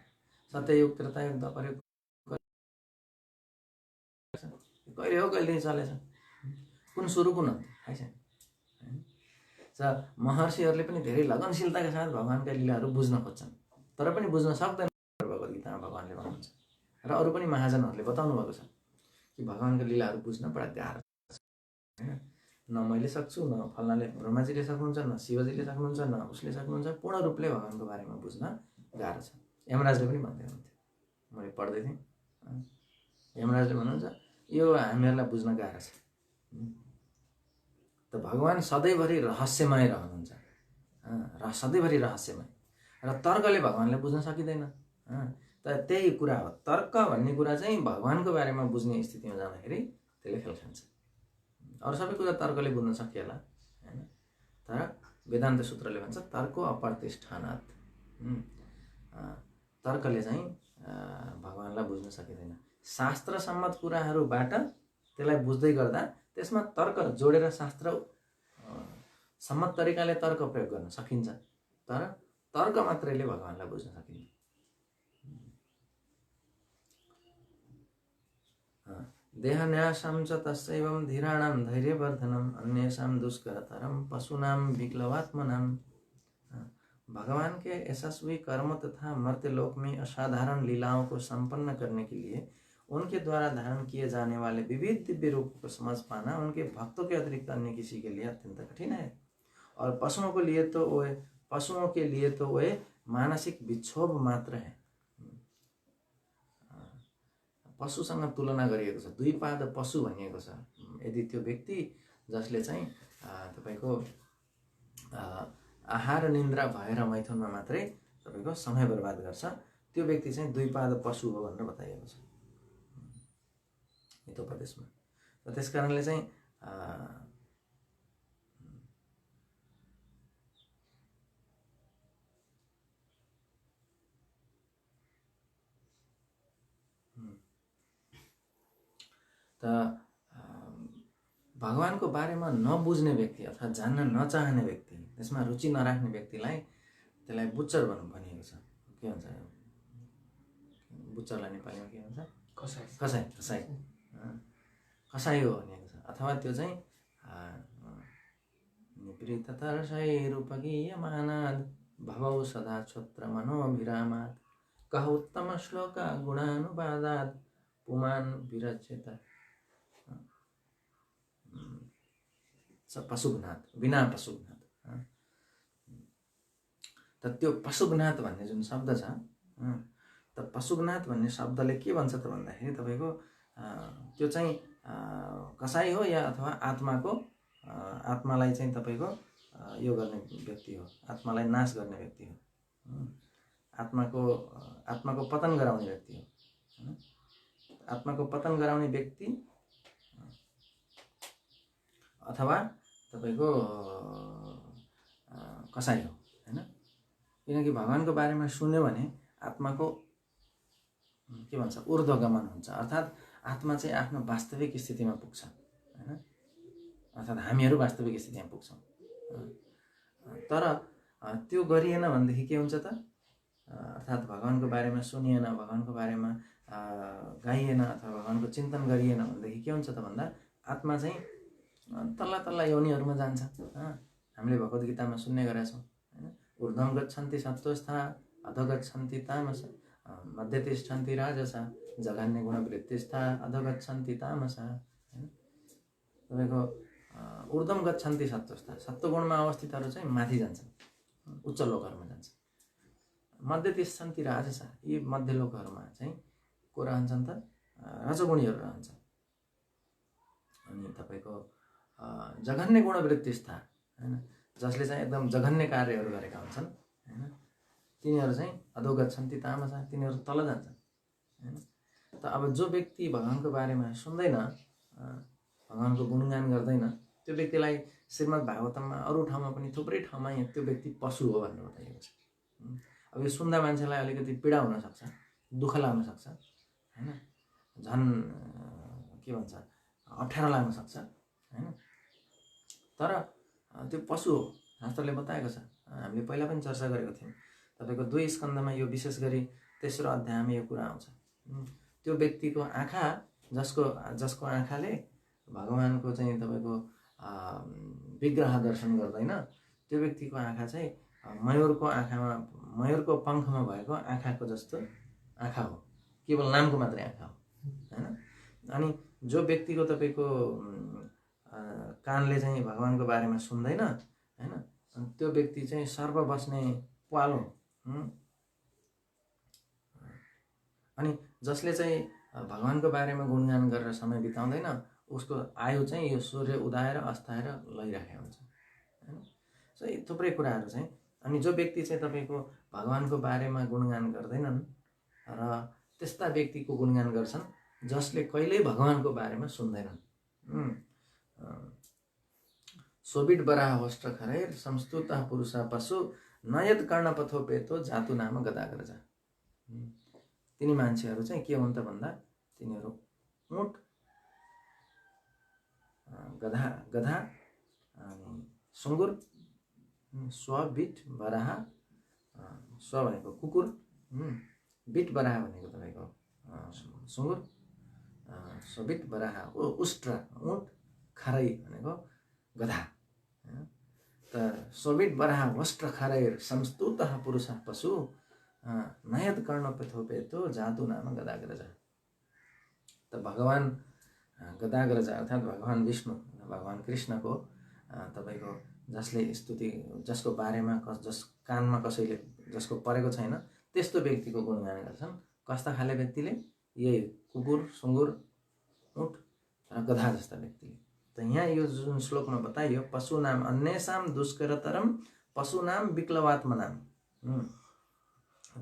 सत्ययुग त्रेतायुग द्वापरयुग कहिले हो कहिलेदेखि चलेछ, कुन सुरु कुन अन्त्य थाहै छैन। महर्षिहरूले पनि धेरै लगनशीलताका साथ भगवानका लीलाहरू बुझ्न खोज्छन्, तर पनि बुझ्न सक्दैन। भगवत गीतामा भगवानले भन्नुहुन्छ र अरू पनि महाजनहरूले बताउनु भएको छ कि भगवानका लीलाहरू बुझ्न बडा गाह्रो छ हैन। न मैले सक्छु, न फल्नाले ब्रह्माजीले सक्नुहुन्छ, न शिवजीले सक्नुहुन्छ, न उसले सक्नुहुन्छ। पूर्ण रूपले भगवानको बारेमा बुझ्न गाह्रो छ। यमराजले पनि भन्दै हुनुहुन्थ्यो, मैले पढ्दै थिएँ, यमराजले भन्नुहुन्छ यो हामीहरूलाई बुझ्न गाह्रो छ। त भगवान सधैँभरि रहस्यमय रहनुहुन्छ, सधैँभरि रहस्यमय, र तर्कले भगवानलाई बुझ्न सकिँदैन। त त्यही कुरा हो, तर्क भन्ने कुरा चाहिँ भगवानको बारेमा बुझ्ने स्थितिमा जाँदाखेरि त्यसले फेल खान्छ। अरू सबै कुरा तर्कले बुझ्न सकिएला हैन, तर वेदान्त सूत्रले भन्छ तर्को अप्रतिष्ठानात्, तर्कले चाहिँ भगवानलाई बुझ्न सकिँदैन। शास्त्र सम्मत कुराहरूबाट त्यसलाई बुझ्दै गर्दा त्यसमा तर्क जोडेर शास्त्र सम्मत तरिकाले तर्क प्रयोग गर्न सकिन्छ, तर तर्क मात्रैले भगवानलाई बुझ्न सकिन्छ। देहन्यासं च तस्यैवं धीराणां धैर्यवर्धनम् अन्येषां दुष्करतरं पशूनां विक्लवात्मनां। भगवान के यशस्वी कर्म तथा मर्त्यलोक में असाधारण लीलाओं को संपन्न करने के लिए उनके द्वारा धारण किए जाने वाले विविध दिव्य रूपों को समझ पाना उनके भक्तों के अतिरिक्त अन्य किसी के लिए अत्यंत कठिन है। और पशुओं के लिए तो वे मानसिक विक्षोभ मात्र है। पशुसँग तुलना गरिएको छ, दुई पाद पशु भनिएको छ। यदि त्यो व्यक्ति जसले चाहिँ तपाईको आहार निन्द्रा भएर मैथुनमा मात्रै तपाईको समय बर्बाद गर्छ, त्यो व्यक्ति चाहिँ दुई पाद पशु हो भनेर बताइएको छ हितोपदेशमा। र त्यसकारणले चाहिँ भगवानको बारेमा नबुझ्ने व्यक्ति अथवा जान्न नचाहने व्यक्ति, त्यसमा रुचि नराख्ने व्यक्तिलाई त्यसलाई बुच्चर भनिएको छ। के भन्छ बुच्चरलाई नेपालीमा के भन्छ? कसाई। कसाई कसाई कसाई हो भनिएको छ। अथवा त्यो चाहिँ निपृततर्षै रूपगीयमानाद् भवौ सदा क्षत्र मनोभिरामात् कह उत्तम श्लोक गुणानुवादात् पुमान् विरच्यत पशुघ्नात् बिना पशुघ्नात्। त त्यो पशुघ्नात् भन्ने जुन शब्द छ, त पशुघ्नात् भन्ने शब्दले के भन्छ त भन्दाखेरि तपाईको त्यो चाहिँ कसाई हो या अथवा आत्मालाई चाहिँ तपाईको यो गर्ने व्यक्ति हो, आत्मालाई नाश गर्ने व्यक्ति हो, आत्माको पतन गराउने व्यक्ति हो। आत्माको पतन गराउने व्यक्ति अथवा तपाईको कसाई हो हैन। किनकि भगवानको बारेमा सुन्यो भने आत्माको के भन्छ ऊर्ध्वगमन हुन्छ, अर्थात् आत्मा चाहिँ आफ्नो वास्तविक स्थितिमा पुग्छ हैन, अर्थात् हामीहरू वास्तविक स्थितिमा पुग्छौँ। तर त्यो गरिएन भनेदेखि के हुन्छ त, अर्थात् भगवानको बारेमा सुनिएन, भगवानको बारेमा गाइएन अथवा भगवानको चिन्तन गरिएन भनेदेखि के हुन्छ त भन्दा आत्मा चाहिँ तल्ला तल्ला योनिहरूमा जान्छ। हामीले भगवत गीतामा सुन्ने गरेका छौँ हैन। ऊर्ध्वं गच्छन्ति सत्त्वस्था अधो गच्छन्ति तामसा मध्ये तिष्ठन्ति राजसा जघन्य गुणवृत्तिस्था अधो गच्छन्ति तामसा हैन। तपाईको ऊर्ध्वं गच्छन्ति सत्त्वस्था, सत्त्वगुणमा अवस्थितहरू चाहिँ माथि जान्छन्, उच्च लोकहरूमा जान्छन्। मध्ये तिष्ठन्ति राजसा, यी मध्य लोकहरूमा चाहिँ को रहन्छन् त रजगुणीहरू रहन्छन्। अनि तपाईको जघन्य गुणवृत्तिस्था हैन, जसले चाहिँ एकदम जघन्य कार्यहरू गरेका हुन्छन् हैन, तिनीहरू चाहिँ अधो गच्छन्ति तामसा, तिनीहरू तल जान्छन् हैन। त अब जो व्यक्ति भगवानको बारेमा सुन्दैन, भगवानको गुणगान गर्दैन, त्यो व्यक्तिलाई श्रीमद् भागवतममा अरू ठाउँमा पनि थुप्रै ठाउँमा त्यो व्यक्ति पशु हो भनेर बताइएको छ। अब यो सुन्दा मान्छेलाई अलिकति पीडा हुन सक्छ, दुःख लाग्न सक्छ हैन, झन् के भन्छ अप्ठ्यारो लाग्न सक्छ हैन। तर त्यो पशु हो, शास्त्रले बताएको छ। हामीले पहिला पनि चर्चा गरेको थियौँ, तपाईको 2 स्कन्धमा यो विशेष गरी तेस्रो अध्यायमा यो कुरा आउँछ। त्यो व्यक्तिको आँखा जसको आँखाले भगवानको चाहिँ तपाईको विग्रह दर्शन गर्दैन, त्यो व्यक्तिको आँखा चाहिँ मयूरको पङ्खमा भएको आँखाको जस्तो आँखा हो, केवल नामको मात्रै आँखा हो हैन। अनि जो व्यक्तिको तपाईको कानले चाहिँ भगवानको बारेमा सुन्दैन हैन, त्यो व्यक्ति चाहिँ सर्व बस्ने प्वाल हो। अनि जसले चाहिँ भगवानको बारेमा गुणगान गरेर समय बिताउँदैन, उसको आयु चाहिँ यो सूर्य उदाएर अस्ताएर लैरहेको हुन्छ हैन। सो यी थुप्रै कुराहरू चाहिँ, अनि जो व्यक्ति चाहिँ तपाईँको भगवानको बारेमा गुणगान गर्दैनन् र त्यस्ता व्यक्तिको गुणगान गर्छन् जसले कहिल्यै भगवानको बारेमा सुन्दैनन्। शोभित वराह वस्त्र खरैर संस्तुतः पुरुषा पशु नयद कर्ण पथोपेतो जातु नाम गदाग्रजा। तिनी मान्छेहरू चाहिँ के हुन् त भन्दा तिनीहरू ऊँट, गधा अनि सुँगुर, स्व बिट बराह, स्व भनेको कुकुर, बिट बराह भनेको तपाईँको सुँगुर, स्वबिट बराह उष्ट्र ऊँट, खरै भनेको गधा। त स्वबिट बराह वस्त्र खरैर संस्तुतः पुरुषः पशु नयद कर्ण पथोपेतो जातु नाम गदाग्रजा। त भगवान गदाग्रजा अर्थात् भगवान विष्णु, भगवान कृष्णको तपाईँको जसले स्तुति, जसको बारेमा जस कानमा कसैले जसको परेको छैन त्यस्तो व्यक्तिको गुणगान गर्छन्। कस्ता खाले व्यक्तिले? यही कुकुर, सुँगुर, ऊँट र गधा जस्ता व्यक्तिले। त यहाँ यो जुन श्लोकमा बताइयो पशुनाम अन्येषां दुष्करतरम पशुनाम विक्लवात्मनाम।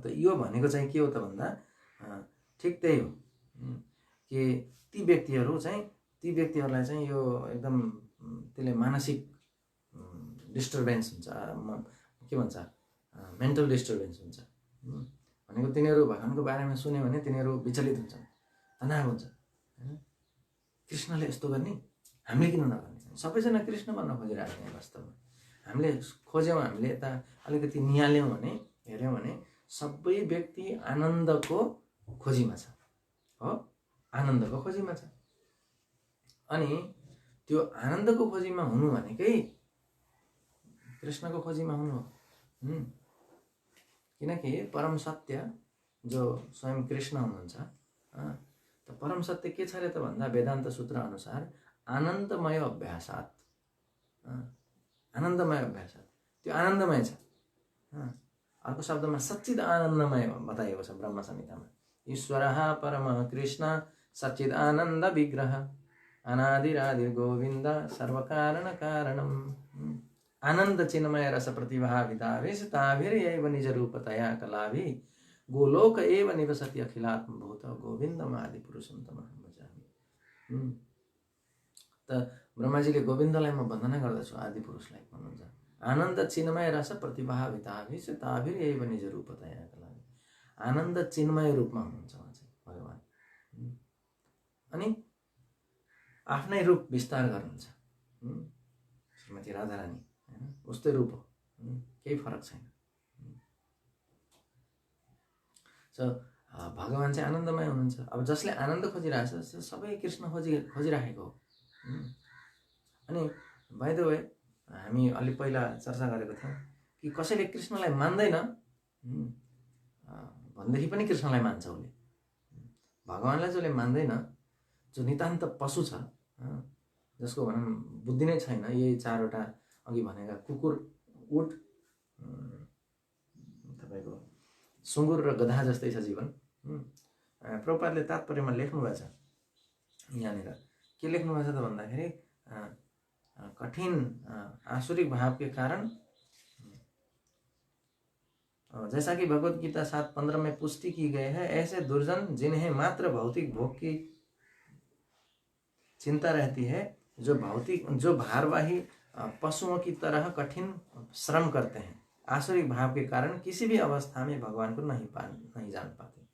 त यो भनेको चाहिँ के हो त भन्दा ठिक त्यही हो कि ती व्यक्तिहरूलाई चाहिँ यो एकदम त्यसले मानसिक डिस्टर्बेन्स हुन्छ, के भन्छ मेन्टल डिस्टर्बेन्स हुन्छ भनेको तिनीहरू भगवानको बारेमा सुन्यो भने तिनीहरू विचलित हुन्छन्, तनाव हुन्छ हैन। कृष्णले यस्तो गर्ने, हामीले किन नगर्ने? सबैजना कृष्ण भन्न खोजिरहेको छ। वास्तवमा हामीले खोज्यौँ, हामीले यता अलिकति निहाल्यौँ भने, हेऱ्यौँ भने सबै व्यक्ति आनन्दको खोजीमा छ, हो, आनन्दको खोजीमा छ। अनि त्यो आनन्दको खोजीमा हुनु भनेकै कृष्णको खोजीमा हुनु हो। किनकि परम सत्य जो स्वयं कृष्ण हुनुहुन्छ, त परम सत्य के छ अरे त भन्दा वेदान्त सूत्र अनुसार आनन्दमय अभ्यासात्, आनन्दमय अभ्यासात्, त्यो आनन्दमय छ। अर्को शब्दमा सच्चिद आनन्दमय बताइएको छ ब्रह्म संहितामा। ईश्वरः परमः कृष्ण सच्चिद आनन्द विग्रह अनादिरादिर गोविन्द सर्वकारण कारणम। आनन्द चिन्मय रस प्रतिभाविताभिस्ताभिर्यैव निज रूपतया कलाभि गोलोक एव निवसति अखिलात्मभूत गोविन्दमादि पुरुषं तमहं भजामि। त ब्रह्माजीले गोविन्दलाई म वन्दना गर्दछु, आदि पुरुषलाई भन्नुहुन्छ। आनन्द चिन्मय रस प्रतिभाविताभिस्ताभिर्यैव निज रूपतया कलाभि, आनन्द चिन्मय रूपमा हुनुहुन्छ उहाँ चाहिँ भगवान। अनि आफ्नै रूप विस्तार गर्नुहुन्छ। श्रीमती राधारानी हैन, उस्तै रूप हो, केही फरक छैन। सो भगवान चाहिँ आनन्दमय हुनुहुन्छ। अब जसले आनन्द खोजिरहेको छ सबै कृष्ण खोजिराखेको हो। अनि बाइ द वे हामी अलि पहिला चर्चा गरेको थियौँ कि कसैले कृष्णलाई मान्दैन भनेदेखि पनि कृष्णलाई मान्छ उसले। भगवानलाई जसले मान्दैन, जो नितान्त पशु छ, जसको भनौँ बुद्धि नै छैन, यही चारवटा अघि भनेका कुकुर, ऊँट, तपाईँको सुँगुर र गधा जस्तै छ जीवन। प्रभुपादले तात्पर्यमा लेख्नुभएको छ, यहाँनिर के लेख्नुभएको छ त भन्दाखेरि कठिन आसुरिक भाव के कारण, जैसा कि भगवत गीता 7:15 में पुष्टि की गई है, ऐसे दुर्जन जिन्हें मात्र भौतिक भोग की चिंता रहती है, जो भारवाही पशुओं की तरह कठिन श्रम करते हैं, आसुरिक भाव के कारण किसी भी अवस्था में भगवान को नहीं जान पाते।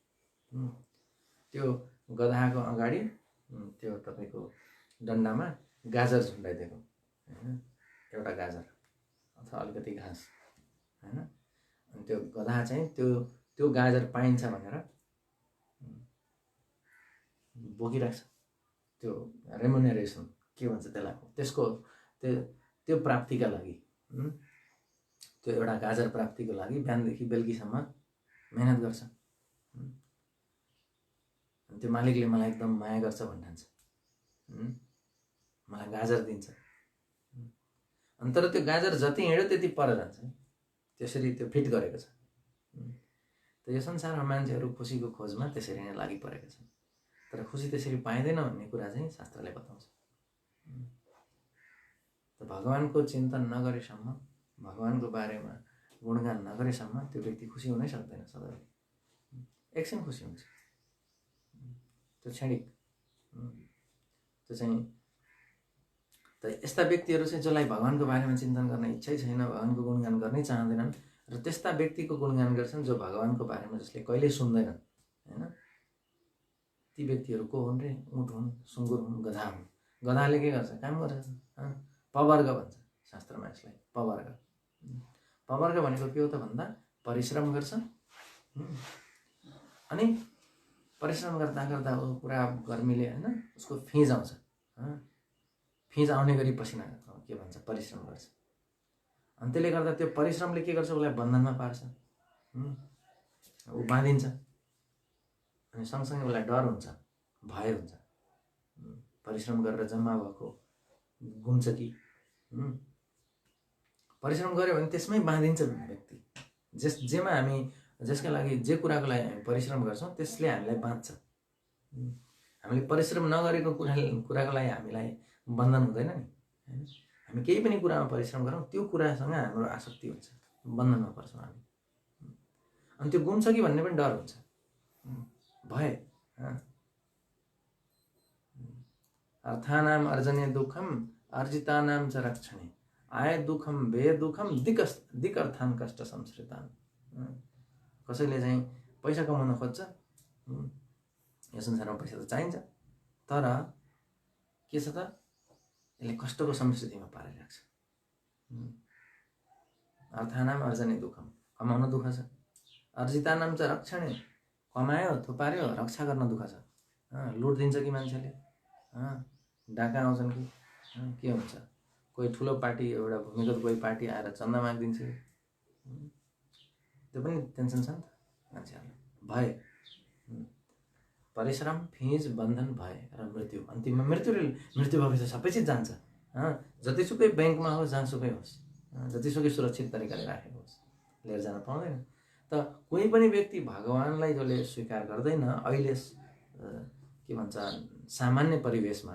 त्यो गधाको अगाडि त्यो तपाईको डन्डामा गाजर झुन्डाइदिएको हैन, एउटा गाजर अथवा अलिकति घाँस हैन, अनि त्यो गधा चाहिँ त्यो गाजर पाइन्छ भनेर बोकिराख्छ। त्यो रेमुनेरेसन के भन्छ त्यसलाई, त्यसको त्यो प्राप्तिका लागि, त्यो एउटा गाजर प्राप्तिको लागि बिहानदेखि बेलुकीसम्म मेहनत गर्छ। त्यो मालिकले मलाई एकदम माया गर्छ भन्नुहुन्छ, मलाई गाजर दिन्छ। अनि तर त्यो गाजर जति हिँड्यो त्यति पर जान्छ, त्यसरी त्यो फिट गरेको छ। त यो संसारमा मान्छेहरू खुसीको खोजमा त्यसरी नै लागि परेका छन्। त तर खुसी त्यसरी पाइँदैन भन्ने कुरा चाहिँ शास्त्रले बताउँछ। त भगवानको चिन्तन नगरेसम्म, भगवानको बारेमा गुणगान नगरेसम्म त्यो व्यक्ति खुसी हुनै सक्दैन। सधैँ एकछिन खुसी हुन्छ, त्यो क्षणिक। त्यो चाहिँ त यस्ता व्यक्तिहरू चाहिँ जसलाई भगवानको बारेमा चिन्तन गर्ने इच्छै छैन, भगवानको गुणगान गर्नै चाहँदैनन् र त्यस्ता व्यक्तिको गुणगान गर्छन् जो भगवानको बारेमा जसले कहिल्यै सुन्दैनन्, हैन? ती व्यक्तिहरू को हुन् रे? ऊँट हुन्, सुँगुर हुन्, गधा हुन्। गधाले के गर्छ? काम गर्छ। पवर्ग भन्छ शास्त्रमा यसलाई, पवर्ग। पवर्ग भनेको के हो त भन्दा परिश्रम गर्छ, अनि परिश्रम गर्दा गर्दा ऊ पुरा गर्मीले, हैन, उसको फिँज आउँछ। फिँज आउने गरी पसिना के भन्छ परिश्रम गर्छ। अनि त्यसले गर्दा त्यो परिश्रमले के गर्छ? उसलाई बन्धनमा पार्छ, ऊ बाँधिन्छ। अनि सँगसँगै उसलाई डर हुन्छ, भय हुन्छ। परिश्रम गरेर जम्मा भएको गुम्छ कि परिश्रम गऱ्यो भने त्यसमै बाँधिन्छ व्यक्ति। जेमा हामी जसका लागि, जे कुराको लागि हामी परिश्रम गर्छौँ त्यसले हामीलाई बाँध्छ। हामीले परिश्रम नगरेको कुराको लागि हामीलाई बन्धन हुँदैन नि, हैन? हामी केही पनि कुरामा परिश्रम गरौँ त्यो कुरासँग हाम्रो आसक्ति हुन्छ, बन्धनमा पर्छौँ हामी। अनि त्यो गुम्छ कि भन्ने पनि डर हुन्छ, भय। अर्थानाम अर्जने दुःखम अर्जितानाम च रक्षणे आय दुःखम वे दुःखम दिक अर्थान कष्ट संश्रितान। कसैले चाहिँ पैसा कमाउन खोज्छ, यो संसारमा पैसा त चाहिन्छ, तर के छ त यसले कष्टको संस्कृतिमा पारिराख्छ। अर्थानाम अर्जने दुःखम, कमाउन दुःख छ। अर्जितानाम च रक्षणे, कमायो थुपार्यो रक्षा गर्न दुःख छ। लुट दिन्छ कि मान्छेले, डाका आउँछन् कि के हुन्छ? कोही ठुलो पार्टी, एउटा भूमिगत कोही पार्टी आएर चन्दा मागिदिन्छ, त्यो पनि टेन्सन छ नि त मान्छेहरूलाई। भय, परिश्रम, फिँज, बन्धन, भय र मृत्यु। अन्तिममा मृत्यु भएपछि सबै चिज जान्छ। जतिसुकै ब्याङ्कमा होस्, जहाँसुकै होस्, जतिसुकै सुरक्षित तरिकाले राखेको होस्, लिएर जान पाउँदैन। त कुनै पनि व्यक्ति भगवानलाई जसले स्वीकार गर्दैन अहिले के भन्छ सामान्य परिवेशमा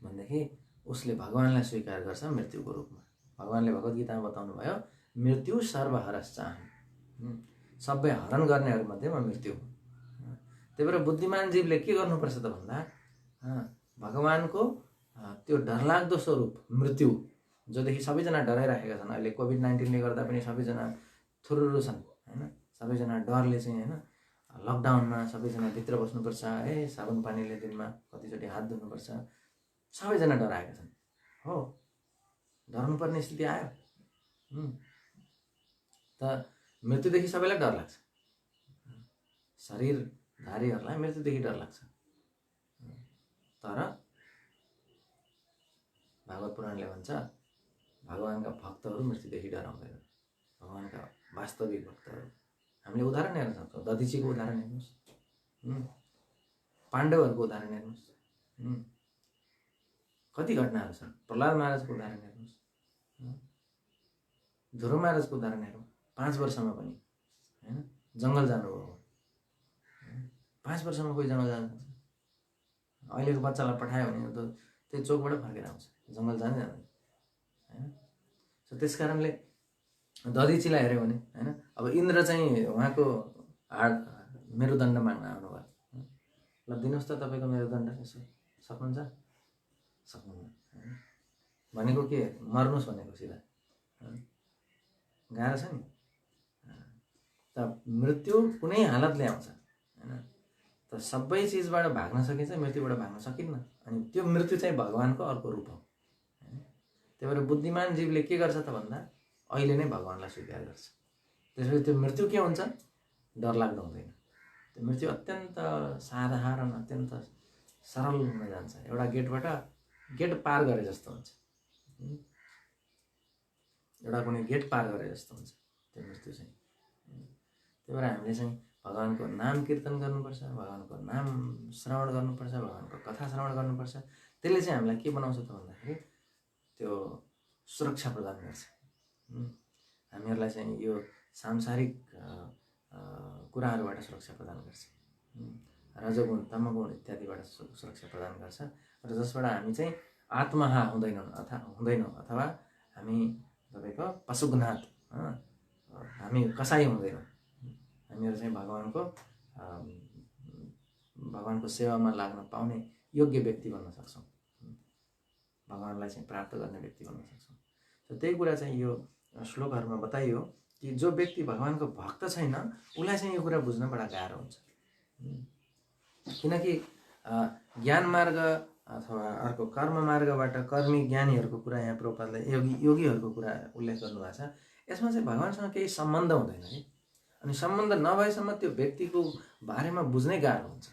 भनेदेखि उसले भगवानलाई स्वीकार गर्छ मृत्युको रूपमा। भगवानले भगवत गीतामा बताउनु भयो, मृत्यु सर्वहरश्चाहम्, सबै हरण गर्नेहरूमध्येमा मृत्यु हो। त्यही भएर बुद्धिमान जीवले के गर्नुपर्छ त भन्दा भगवानको त्यो डरलाग्दो स्वरूप मृत्यु, जोदेखि सबैजना डराइराखेका छन्। अहिले कोभिड-19ले गर्दा पनि सबैजना थुरुरु छन्, हैन? सबैजना डरले चाहिँ, हैन, लकडाउनमा सबैजना भित्र बस्नुपर्छ, साबुन पानीले दिनमा कतिचोटि हात धुनुपर्छ, सबैजना डराएका छन्। हो, डर्नुपर्ने स्थिति आयो। त मृत्युदेखि सबैलाई डर लाग्छ, शरीरधारीहरूलाई मृत्युदेखि डर लाग्छ। तर भागवत पुराणले भन्छ भगवानका भक्तहरू मृत्युदेखि डराउँदैनन्। भगवानका वास्तविक भक्तहरू, हामीले उदाहरण हेर्न सक्छौँ। दधिचीको उदाहरण हेर्नुहोस्, पाण्डवहरूको उदाहरण हेर्नुहोस्, कति घटनाहरू छन्। प्रहलाद महाराजको उदाहरण हेर्नुहोस्, ध्रुव महाराजको उदाहरण हेरौँ। 5 वर्षमा पनि, हैन, जङ्गल जानुभयो। 5 वर्षमा कोही जङ्गल जान्छ? अहिलेको बच्चालाई पठायो भने त त्यही चोकबाट फर्केर आउँछ, जङ्गल जानै जाँदैन, हैन? त्यस कारणले दधिचीलाई हेऱ्यो भने, हैन, अब इन्द्र चाहिँ उहाँको मेरुदण्ड माग्न आउनुभयो। ल दिनुहोस् त तपाईँको मेरुदण्ड, यसो सक्नुहुन्छ? सक्नुहुन्न। भनेको के? मर्नुहोस् भनेको सिधा। गाह्रो छ नि। त मृत्यु कुनै हालतले आउँछ, हैन? त सबै चिजबाट भाग्न सकिन्छ, मृत्युबाट भाग्न सकिन्न। अनि त्यो मृत्यु चाहिँ भगवानको अर्को रूप हो। त्यही भएर बुद्धिमान जीवले के गर्छ त भन्दा अहिले नै भगवानलाई स्वीकार गर्छ। त्यसपछि त्यो मृत्यु के हुन्छ? डरलाग्दो हुँदैन। त्यो मृत्यु अत्यन्त साधारण, अत्यन्त सरल हुन जान्छ। एउटा गेट पार गरे जस्तो हुन्छ, एउटा कुनै गेट पार गरे जस्तो हुन्छ त्यो मृत्यु चाहिँ। त्यही भएर हामीले चाहिँ भगवानको नाम कीर्तन गर्नुपर्छ, भगवानको नाम श्रवण गर्नुपर्छ, भगवानको कथा श्रवण गर्नुपर्छ। त्यसले चाहिँ हामीलाई के बनाउँछ त भन्दाखेरि त्यो सुरक्षा प्रदान गर्छ। हामीहरूलाई चाहिँ यो सांसारिक कुराहरूबाट सुरक्षा प्रदान गर्छ। रजोगुण तमोगुण इत्यादिबाट सुरक्षा प्रदान गर्छ र जसबाट हामी चाहिँ आत्महा हुँदैनौँ अथवा हामी तपाईँको पशुघ्नात हामी कसाई हुँदैनौँ। हामीहरू चाहिँ भगवानको सेवामा लाग्न पाउने योग्य व्यक्ति बन्न सक्छौँ, भगवानलाई चाहिँ प्राप्त गर्ने व्यक्ति बन्न सक्छौँ। र त्यही कुरा चाहिँ यो श्लोकहरूमा बताइयो कि जो व्यक्ति भगवानको भक्त छैन उसलाई चाहिँ यो कुरा बुझ्न बडा गाह्रो हुन्छ। किनकि ज्ञान मार्ग अथवा अर्को कर्म मार्गबाट कर्मी ज्ञानीहरूको कुरा यहाँ प्रभुपादले योगीहरूको कुरा उल्लेख गर्नुभएको छ। यसमा चाहिँ भगवानसँग केही सम्बन्ध हुँदैन है। अनि सम्बन्ध नभएसम्म त्यो व्यक्तिको बारेमा बुझ्नै गाह्रो हुन्छ।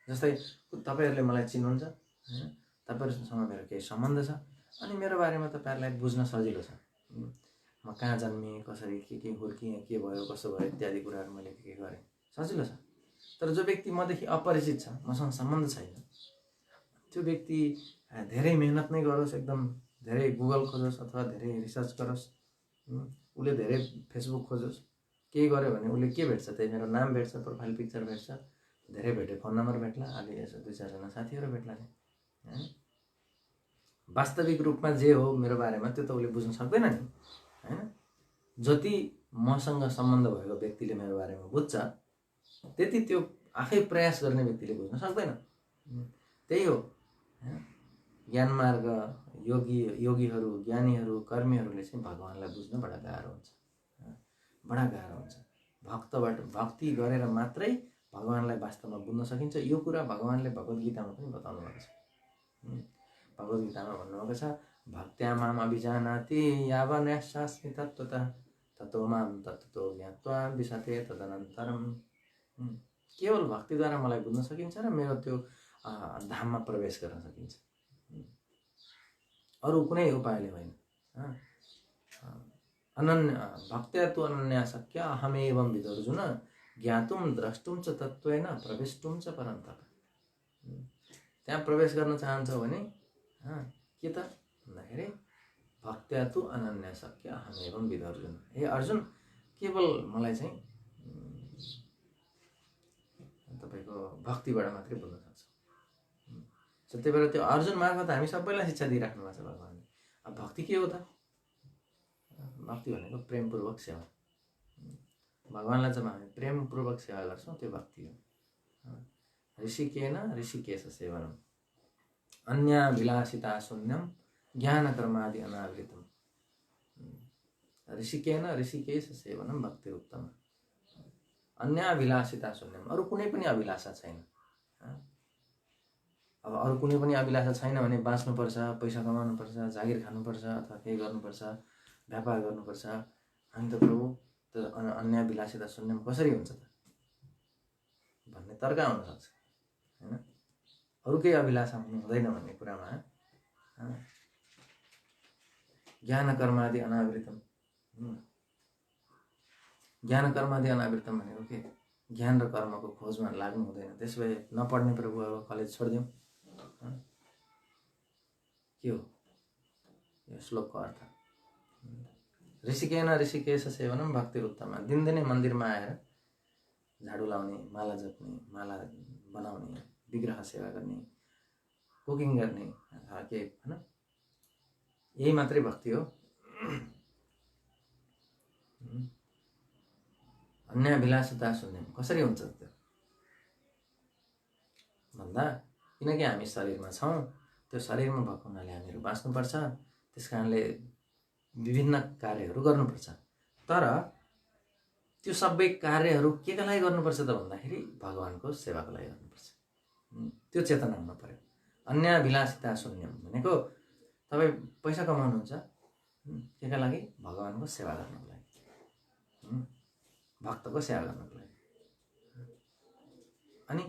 जस्तै तपाईँहरूले मलाई चिन्नुहुन्छ हैन, तपाईँहरूसँग मेरो केही सम्बन्ध छ अनि मेरो बारेमा तपाईँहरूलाई बुझ्न सजिलो छ। म कहाँ जन्मेँ, कसरी के हुर्किएँ, के भयो कसो भयो इत्यादि कुराहरू मैले के गरेँ सजिलो छ। तर जो व्यक्ति मदेखि अपरिचित छ, मसँग सम्बन्ध छैन, त्यो व्यक्ति धेरै मेहनत नै गरोस्, एकदम धेरै गुगल खोजोस् अथवा धेरै रिसर्च गरोस्, उसले धेरै फेसबुक खोजोस्, केही गर्यो भने उसले के भेट्छ? त्यही मेरो नाम भेट्छ, प्रोफाइल पिक्चर भेट्छ, धेरै भेटे फोन नम्बर भेट्ला, अलि यसो 2-4 जना साथीहरू भेट्ला हैन। वास्तविक रूपमा जे हो मेरो बारेमा त्यो त उसले बुझ्न सक्दैन नि हैन। जति मसँग सम्बन्ध भएको व्यक्तिले मेरो बारेमा बुझ्छ त्यति त्यो आफै प्रयास गर्ने व्यक्तिले बुझ्न सक्दैन। त्यही हो ज्ञान मार्ग योगीहरू ज्ञानीहरू कर्मीहरूले चाहिँ भगवानलाई बुझ्न बडा गाह्रो हुन्छ, बडा गाह्रो हुन्छ। भक्ति गरेर मात्रै भगवानलाई वास्तवमा बुझ्न सकिन्छ। यो कुरा भगवानले भगवत गीतामा पनि बताउनु भएको छ। भगवत गीतामा भन्नुभएको छ भक्त्या माम अभिजानाति यावन्यास्मि तत्त्वतः ततो माम तत्त्वतो ज्ञात्वा विशते तदनन्तरम। केवल भक्तिद्वारा मलाई बुझ्न सकिन्छ र मेरो त्यो धाममा प्रवेश गर्न सकिन्छ, अरू कुनै उपायले होइन। अनन्य भक्त्या तु अनन्या शक्य अहमेवं विदर्जुन ज्ञातुम द्रष्टुम च तत्त्वेन प्रवेष्टुम च परन्तप। त्यहाँ प्रवेश गर्न चाहन्छौ भने के त भन्दाखेरि भक्त्या तु अनन्या शक्य अहमेवं विदर्जुन। हे अर्जुन, केवल मलाई चाहिँ तपाईको भक्तिबाट मात्रै बुझ्न सक्छ। त्यही भएर त्यो अर्जुन मार्फत हामी सबैलाई शिक्षा दिइराख्नु भएको छ भगवानले। अब भक्ति के हो त? भक्ति भनेको प्रेमपूर्वक सेवा। भगवानलाई जब हामी प्रेमपूर्वक सेवा गर्छौँ त्यो भक्ति हो। ऋषिकेन ऋषिकेश सेवनम अन्याभिलाषिता शून्यम ज्ञान कर्मादि अनावृतम। ऋषिकेन ऋषिकेश सेवनम भक्ति उत्तम। अन्याभिलाषिता शून्यम, अरू कुनै पनि अभिलाषा छैन। अब अरू कुनै पनि अभिलाषा छैन भने बाँच्नुपर्छ, पैसा कमाउनुपर्छ, जागिर खानुपर्छ अथवा केही गर्नुपर्छ, व्यापार गर्नुपर्छ। हामी त प्रभु त अन्याभिलाषिता शून्यम कसरी हुन्छ त भन्ने तर्क आउन सक्छ हैन। अरू केही अभिलाषा हुँदैन भन्ने कुरामा ज्ञान कर्मादि अनावृतम। ज्ञान कर्मादि अनावृतम भनेको के? ज्ञान र कर्मको खोजमा लाग्नु हुँदैन। त्यसो भए नपढ्ने प्रभु अब कलेज छोडिदिउँ के हो यो श्लोकको अर्थ? ऋषिकेन ऋषिकेश सेवनम भक्ति उत्तम। दिनदिनै मन्दिरमा आएर झाडु लाउने, माला जप्ने, माला बनाउने, विग्रह सेवा गर्ने, कुकिङ गर्ने अथवा के हैन, यही मात्रै भक्ति हो। अन्याभिलाषिता शून्यम कसरी हुन्छ त्यो भन्दा, किनकि हामी शरीरमा छौँ, त्यो शरीरमा भएको हुनाले हामीहरू बाँच्नुपर्छ। त्यस कारणले विभिन्न कार्यहरू गर्नुपर्छ। तर त्यो सबै कार्यहरू केका लागि गर्नुपर्छ त भन्दाखेरि भगवानको सेवाको लागि गर्नुपर्छ। त्यो चेतना हुन पर्यो। अन्याभिलाषिता शून्यम भनेको तपाईँ पैसा कमाउनुहुन्छ केका लागि? भगवानको सेवा गर्नको लागि, भक्तको सेवा गर्नको लागि। अनि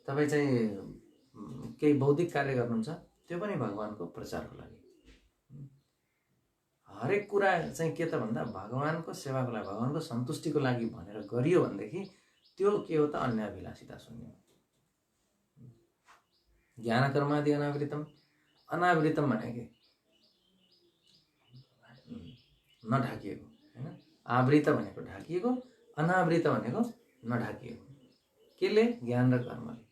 तपाईँ चाहिँ केही बौद्धिक कार्य गर्नुहुन्छ त्यो पनि भगवानको प्रचारको लागि। हरेक कुरा चाहिँ के त भन्दा भगवानको सेवाको लागि, भगवानको सन्तुष्टिको लागि भनेर गरियो भनेदेखि त्यो के हो त? अन्याभिलाषिता शून्य। ज्ञान कर्मादि अनावृतम। अनावृतम भनेको नढाकिएको हैन। आवृत भनेको ढाकिएको, अनावृत भनेको नढाकिएको। केले? ज्ञान र कर्मले।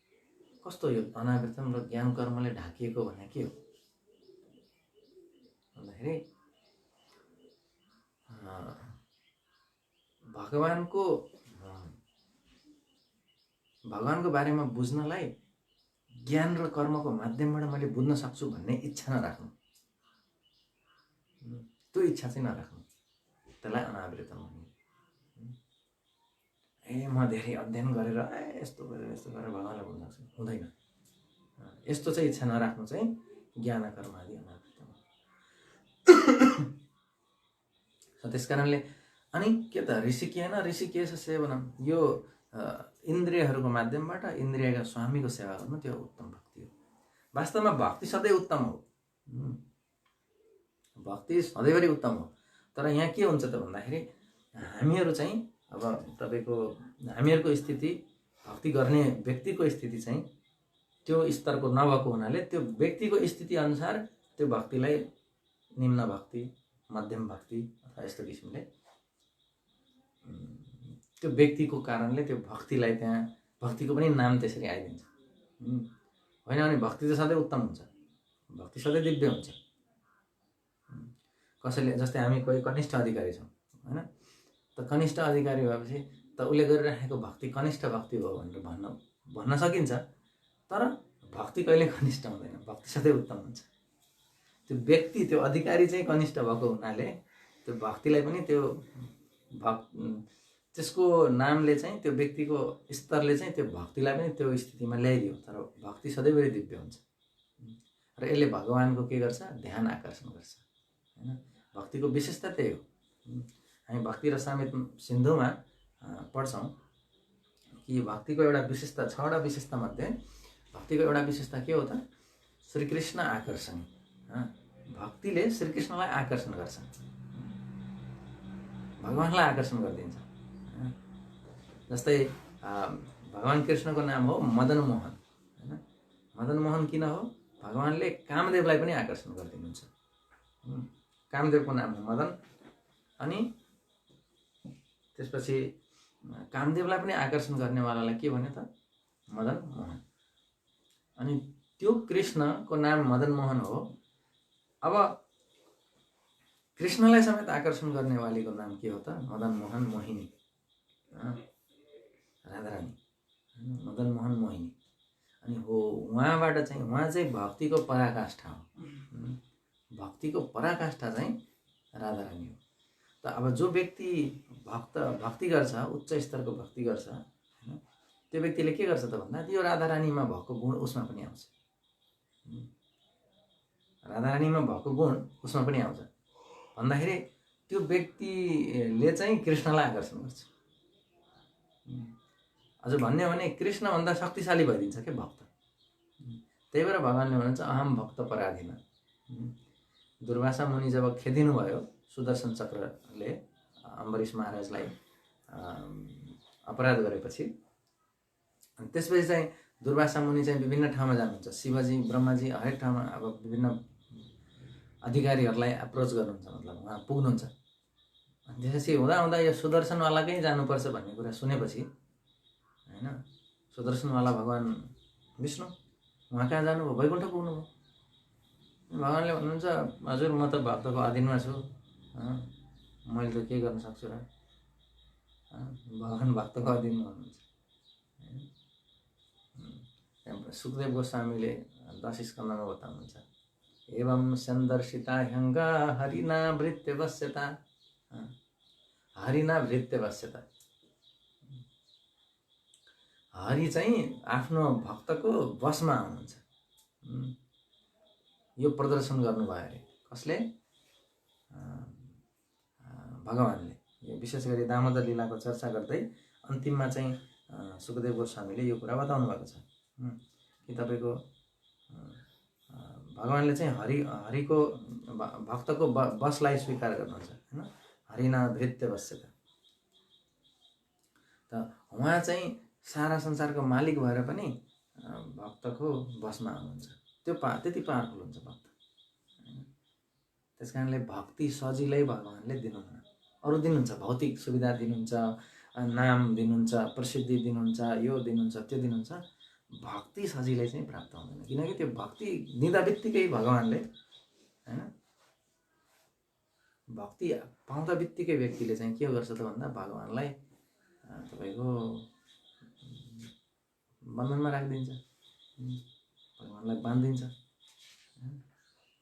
कस्तो यो अनावृतम र ज्ञान कर्मले ढाकिएको भने के हो भन्दाखेरि भगवानको बारेमा बुझ्नलाई ज्ञान र कर्मको माध्यमबाट मैले बुझ्न सक्छु भन्ने इच्छा नराख्नु, त्यो इच्छा चाहिँ नराख्नु, त्यसलाई अनावृतम भन्ने। म धेरै अध्ययन गरेर यस्तो गरेर भगवानलाई बुझ्न सक्छु, हुँदैन। यस्तो चाहिँ इच्छा नराख्नु चाहिँ ज्ञान कर्म आदि अनावृतम। त्यस कारणले अनि के त ऋषिकेन ऋषिकेश सेवनम, यो इन्द्रियहरूको माध्यमबाट इन्द्रियका स्वामीको सेवा गर्नु त्यो उत्तम भक्ति हो। वास्तवमा भक्ति सधैँ उत्तम हो, भक्ति सधैँभरि उत्तम हो। तर यहाँ के हुन्छ त भन्दाखेरि हामीहरू चाहिँ अब तपाईँको हामीहरूको स्थिति, भक्ति गर्ने व्यक्तिको स्थिति चाहिँ त्यो स्तरको नभएको हुनाले त्यो व्यक्तिको स्थिति अनुसार त्यो भक्तिलाई निम्न भक्ति, मध्यम भक्ति अथवा यस्तो किसिमले त्यो व्यक्तिको कारणले त्यो भक्तिलाई त्यहाँ भक्तिको पनि नाम त्यसरी आइदिन्छ। होइन भने भक्ति त सधैँ उत्तम हुन्छ, भक्ति सधैँ दिव्य हुन्छ। कसैले जस्तै हामी कोही कनिष्ठ अधिकारी छौँ होइन, त कनिष्ठ अधिकारी भएपछि त उसले गरिराखेको भक्ति कनिष्ठ भक्ति हो भनेर भन्न सकिन्छ। तर भक्ति कहिले कनिष्ठ हुँदैन, भक्ति सधैँ उत्तम हुन्छ। त्यो व्यक्ति, त्यो अधिकारी चाहिँ कनिष्ठ भएको हुनाले त्यो भक्तिलाई पनि त्यो त्यसको नामले चाहिँ त्यो व्यक्तिको स्तरले चाहिँ त्यो भक्तिलाई पनि त्यो स्थितिमा ल्याइदियो। तर भक्ति सधैँभरि दिव्य हुन्छ र यसले भगवानको के गर्छ? ध्यान आकर्षण गर्छ होइन। भक्तिको विशेषता त्यही हो। हामी भक्ति रसामृत सिन्धुमा पढ्छौँ कि भक्तिको एउटा विशेषता, 6वटा विशेषता मध्ये भक्तिको एउटा विशेषता के हो त? श्रीकृष्ण आकर्षण। भक्तिले श्रीकृष्णलाई आकर्षण गर्छ, भगवानलाई आकर्षण गरिदिन्छ। जस्तै भगवान कृष्णको नाम हो मदन मोहन होइन। मदन मोहन किन हो? भगवानले कामदेवलाई पनि आकर्षण गरिदिनुहुन्छ। कामदेवको नाम हो मदन। अनि त्यसपछि कामदेवलाई पनि आकर्षण गर्नेवालालाई के भन्यो त? मदन मोहन। अनि त्यो कृष्णको नाम मदन मोहन हो। अब कृष्णलाई समेत आकर्षण गर्नेवालीको नाम के हो त? मदन मोहन मोहिनी, राधारानी, मदन मोहन मोहिनी। अनि हो उहाँ चाहिँ भक्तिको पराकाष्ठा हो। भक्तिको पराकाष्ठा चाहिँ राधारानी हो। त अब जो व्यक्ति भक्ति गर्छ, उच्च स्तरको भक्ति गर्छ होइन, त्यो व्यक्तिले के गर्छ त भन्दा त्यो राधारानीमा भएको गुण उसमा पनि आउँछ। राधारानीमा भएको गुण उसमा पनि आउँछ भन्दाखेरि त्यो व्यक्तिले चाहिँ कृष्णलाई आकर्षण गर्छ। अझ भन्ने हो भने कृष्णभन्दा शक्तिशाली भइदिन्छ के भक्त। त्यही भएर भगवानले भन्नुहुन्छ अहम भक्त पराधीन। दुर्वासा मुनि जब खेदिनु भयो, सुदर्शन चक्रले अम्बरीश महाराजलाई अपराध गरेपछि, अनि त्यसपछि चाहिँ दुर्वासा मुनि चाहिँ विभिन्न ठाउँमा जानुहुन्छ। शिवजी, ब्रह्माजी हरेक ठाउँमा अब विभिन्न अधिकारीहरूलाई एप्रोच गर्नुहुन्छ, मतलब उहाँ पुग्नुहुन्छ। अनि त्यसपछि हुँदा यो सुदर्शनवालाकै जानुपर्छ भन्ने कुरा सुनेपछि होइन, सुदर्शनवाला भगवान विष्णु उहाँ कहाँ जानुभयो? वैकुण्ठ पुग्नुभयो। भगवानले भन्नुहुन्छ हजुर म त भक्तको अधीनमा छु, मैले त के गर्न सक्छु र? भगवान भक्तको अधीनमा हुनुहुन्छ। सुखदेव गोस्वामीले 10 स्कन्धमा बताउनुहुन्छ एवं सन्दर्शिता ह्यङ्गा हरिना भृत्य वश्यता। हरिना भृत्य वश्यता, हरि चाहिँ आफ्नो भक्तको वशमा आउनुहुन्छ। यो प्रदर्शन गर्नुभयो अरे कसले? भगवानले। यो विशेष गरी दामोदर लीलाको चर्चा गर्दै अन्तिममा चाहिँ सुखदेव गोस्वामीले यो कुरा बताउनु भएको छ कि तपाईको भगवानले चाहिँ हरिको भक्तको वशलाई स्वीकार गर्नुहुन्छ हैन। हरिना भृत्य वश्यता, त उहाँ चाहिँ सारा संसारको मालिक भएर पनि भक्तको वशमा आउनुहुन्छ। त्यो त्यति पावरफुल हुन्छ भक्त। त्यसकारणले भक्ति सजिलै भगवानले दिनुहुन्न, अरु दिनुहुन्छ, भौतिक सुविधा दिनुहुन्छ, नाम दिनुहुन्छ, प्रसिद्धि दिनुहुन्छ, यो दिनुहुन्छ, त्यो दिनुहुन्छ, भक्ति सजिलै चाहिँ प्राप्त हुँदैन। किनकि त्यो भक्ति दिँदा बित्तिकै भगवान्ले, हैन, भक्ति पाउँदा बित्तिकै व्यक्तिले चाहिँ के गर्छ त भन्दा भगवान्लाई तपाईको बन्धनमा राखिदिन्छ, भगवान्लाई बाँधिदिन्छ।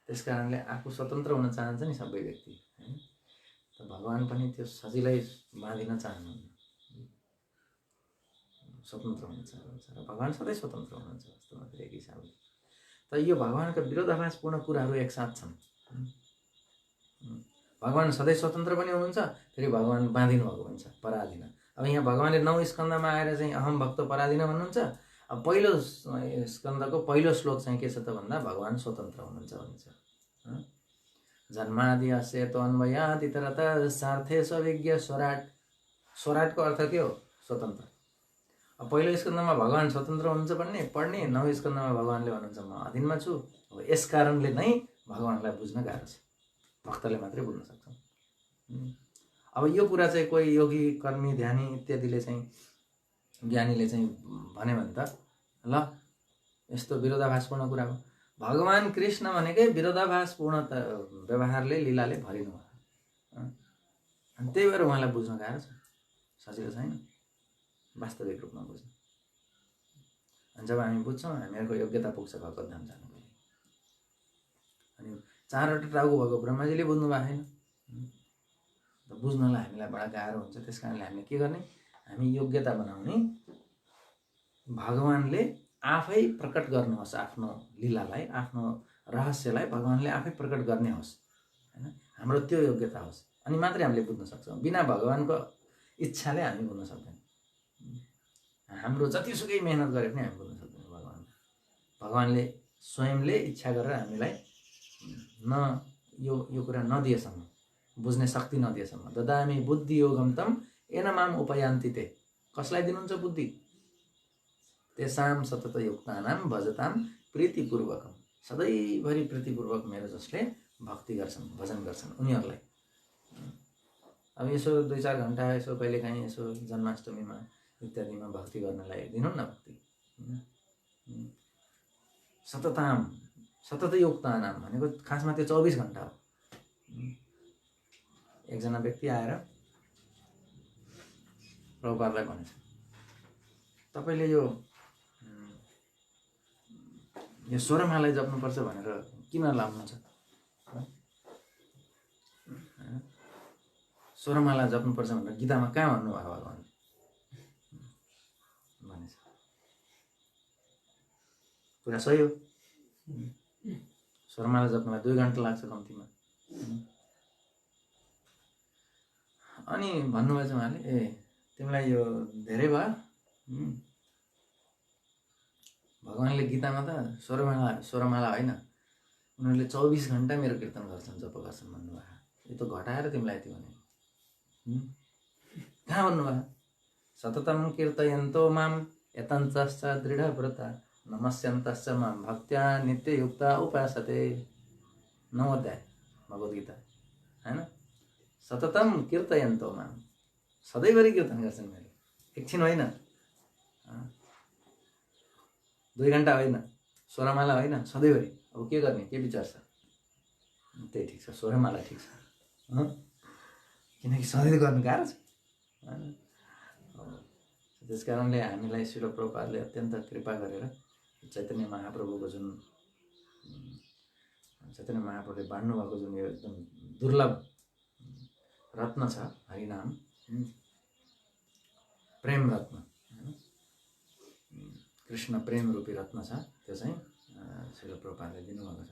त्यस कारणले आफू स्वतन्त्र हुन चाहन्छ नि सबै व्यक्ति, हैन। त भगवान पनि त्यो सजिलै बाँधिन चाहनुहुन्न, स्वतन्त्र हुन चाहनुहुन्छ र भगवान सधैँ स्वतन्त्र हुनुहुन्छ वास्तवमा फेरि एक हिसाबले। तर यो भगवानका विरोधाभासपूर्ण कुराहरू एकसाथ छन्। भगवान सधैँ स्वतन्त्र पनि हुनुहुन्छ, फेरि भगवान बाँधिनु भएको पनि छ, पराधीन। अब यहाँ भगवानले 9 स्कन्धमा आएर चाहिँ अहम भक्त पराधीन भन्नुहुन्छ। अब पहिलो स्कन्धको पहिलो श्लोक चाहिँ के छ त भन्दा भगवान स्वतन्त्र हुनुहुन्छ भन्छ। जन्मादि अस्यतो अन्वयात् इतरतः सार्थे सविज्ञ स्वराट। स्वराटको अर्थ के हो? स्वतन्त्र। अब पहिलो स्कन्धमा भगवान स्वतन्त्र हुनुहुन्छ पढ्ने 9 स्कन्धमा भगवानले भन्नुहुन्छ म अधीनमा छु। अब यस कारणले नै भगवानलाई बुझ्न गाह्रो छ, भक्तले मात्रै बुझ्न सक्छ। अब यो कुरा चाहिँ कोही योगी, कर्मी, ध्यानी इत्यादिले चाहिँ ज्ञानीले चाहिँ भने भने त ल यस्तो विरोधाभासपूर्ण कुरा हो। भगवान कृष्ण भनेकै विरोधाभासपूर्ण व्यवहारले, लीलाले भरिनु भयो। अनि त्यही भएर उहाँलाई बुझ्न गाह्रो छ, सजिलो छैन वास्तविक रूपमा बुझ्नु। अनि जब हामी बुझ्छौँ हामीहरूको योग्यता पुग्छ भगवत धाम जानुको लागि। अनि 4वटा टाउको भएको ब्रह्माजीले बुझ्नु भएको छैन, बुझ्नलाई हामीलाई बडा गाह्रो हुन्छ। त्यस कारणले हामीले के गर्ने? हामी योग्यता बनाउने, भगवानले आफै प्रकट गर्नुहोस् आफ्नो लीलालाई, आफ्नो रहस्यलाई भगवानले आफै प्रकट गर्ने होस्, हैन। हाम्रो त्यो योग्यता होस्, अनि मात्रै हामीले बुझ्न सक्छौँ। बिना भगवानको इच्छाले हामी बुझ्न सक्दैनौँ। हाम्रो जतिसुकै मेहनत गरे पनि हामी बुझ्न सक्दैनौँ भगवानलाई। भगवानले स्वयंले इच्छा गरेर हामीलाई यो कुरा नदिएसम्म, बुझ्ने शक्ति नदिएसम्म। ददामि बुद्धि योगम तम येन माम उपयान्ति ते। कसलाई दिनुहुन्छ बुद्धि? तेषां सतत युक्तानां भजतां प्रीतिपूर्वकम। सधैँभरि प्रीतिपूर्वक मेरो जसले भक्ति गर्छन्, भजन गर्छन् उनीहरूलाई। अब यसो 2-4 घण्टा यसो कहिलेकाहीँ यसो जन्माष्टमीमा इत्यादिमा भक्ति गर्नलाई दिनु न भक्ति। सतताम, सतत युक्तानां भनेको खासमा त्यो 24 घण्टा हो। एकजना व्यक्ति आएर प्रभुपादलाई भनेछ, तपाईले यो स्वरमालाई जप्नुपर्छ भनेर किन लाउनुहुन्छ? स्वरमाला जप्नुपर्छ भनेर गीतामा कहाँ भन्नुभयो भगवान भनेछ। कुरा सही हो। स्वरमाला जप्नलाई 2 घण्टा लाग्छ कम्तीमा। अनि भन्नुभएछ उहाँले, ए तिमीलाई यो धेरै भयो? भगवानले गीतामा त स्वरमाला होइन, उनीहरूले 24 घण्टा मेरो कीर्तन गर्छन्, जप गर्छन् भन्नुभयो। यो त घटाएर तिमीलाई यति भने कहाँ भन्नुभयो? सततम कीर्तयन्तो माम यतन्तश्च दृढव्रता नमस्यन्तश्च मां भक्त्या नित्ययुक्ता उपासते। 9 अध्याय भगवत गीता, हैन। सततम कीर्तयन्तो माम, सधैँभरि कीर्तन गर्छन् मेरो, एकछिन होइन, 2 घण्टा होइन, स्वरमाला होइन, सधैँभरि। अब के गर्ने? के विचार छ? त्यही ठिक छ, स्वरमाला ठिक छ, किनकि सधैँ गर्नु गाह्रो छ। त्यस कारणले हामीलाई श्रील प्रभुपादले अत्यन्त कृपा गरेर चैतन्य महाप्रभुको जुन चैतन्य महाप्रभुले बाँड्नु भएको जुन यो एकदम दुर्लभ रत्न छ, हरिनाम प्रेम रत्न, कृष्ण प्रेम रूपी रत्न छ, त्यो चाहिँ श्रील प्रभुपादले दिनुभएको छ।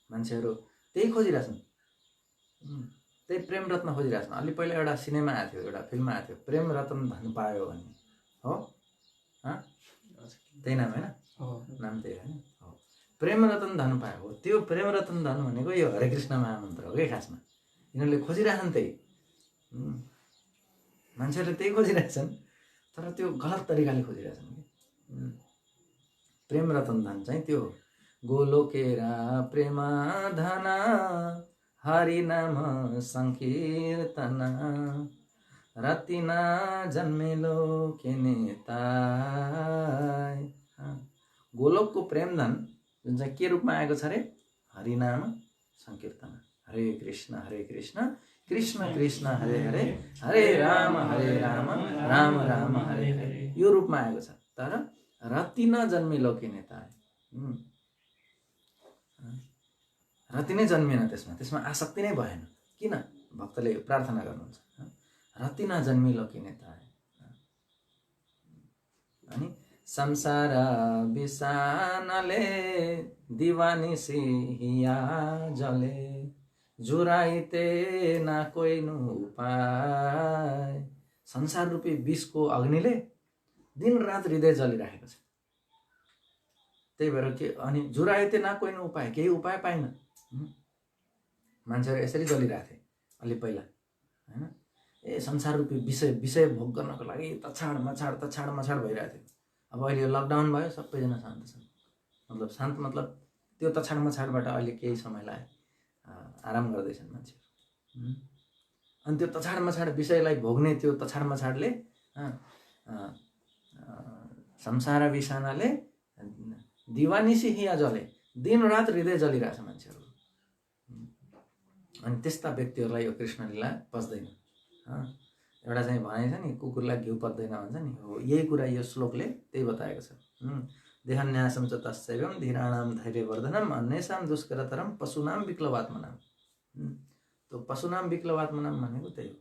मान्छेहरू त्यही खोजिरहेछन्, त्यही प्रेम रत्न खोजिरहेछन्। अलि पहिला एउटा सिनेमा आएको थियो, एउटा फिल्म आएको थियो, प्रेम रत्न धन पायो भन्ने हो, त्यही नाम होइन? नाम त्यही होइन? हो, प्रेम रत्न धन पायो हो। त्यो प्रेम रत्न धन भनेको यो हरे कृष्ण महामन्त्र हो कि खासमा। यिनीहरूले खोजिरहेछन् त्यही, मान्छेहरूले त्यही खोजिरहेछन्, तर त्यो गलत तरिकाले खोजिरहेछन् कि। प्रेम रत्न धन चाहिँ त्यो गोलोकेरा प्रेम धन हरि नाम संकीर्तना रतिना जन्मेलो के नेताय। गोलोकको प्रेमधन जुन चाहिँ के रूपमा आएको छ अरे? हरिनाम संकीर्तन। हरे कृष्ण कृष्ण कृष्ण हरे हरे, हरे राम राम राम हरे हरे, यो रूपमा आएको छ। तर रति न जन्मिलो के नेताय, रति नै जन्मिएन, त्यसमा आसक्ति नै भएन। किन? भक्तले प्रार्थना गर्नुहुन्छ, रति न जन्मिलो के नेताय। अनि संसार बिसानले दीवानी सिहिया जले, जुराइते ना कोही नु उपाय। संसार रूपी विषको अग्निले दिन रात हृदय जलिरहेको छ। त्यही भएर के अनि जुराइते ना कोही नु उपाय, केही उपाय पाइन। मान्छेहरू यसरी जलिरहेको थिए अलि पहिला, हैन? संसार रूपी विषय भोग गर्नको लागि तछाड मछाड भइरहेको थियो। अब अहिले लकडाउन भयो, सबैजना शान्त छन्। मतलब शान्त मतलब त्यो तछाड मछाडबाट अहिले केही समयलाई आराम गर्दैछन् मान्छेहरू। अनि त्यो तछाड मछाड विषयलाई भोग्ने त्यो तछाड मछाडले संसार बिसानाले दिवानिसी हिया जले, दिन रात हृदय जलिरहेछ मान्छेहरू। अनि त्यस्ता व्यक्तिहरूलाई यो कृष्ण लीला पस्दैन। एउटा चाहिँ भनाइ छ नि, कुकुरलाई घिउ पच्दैन भन्छ नि, हो यही कुरा यो श्लोकले त्यही बताएको छ। देहन्यासम च तस्यैवं धीराणाम धैर्यवर्धनम अन्येषां दुष्करतरम पशुनाम विक्लवात्मनाम। त्यो पशुनाम विक्लवात्मनाम भनेको त्यही हो,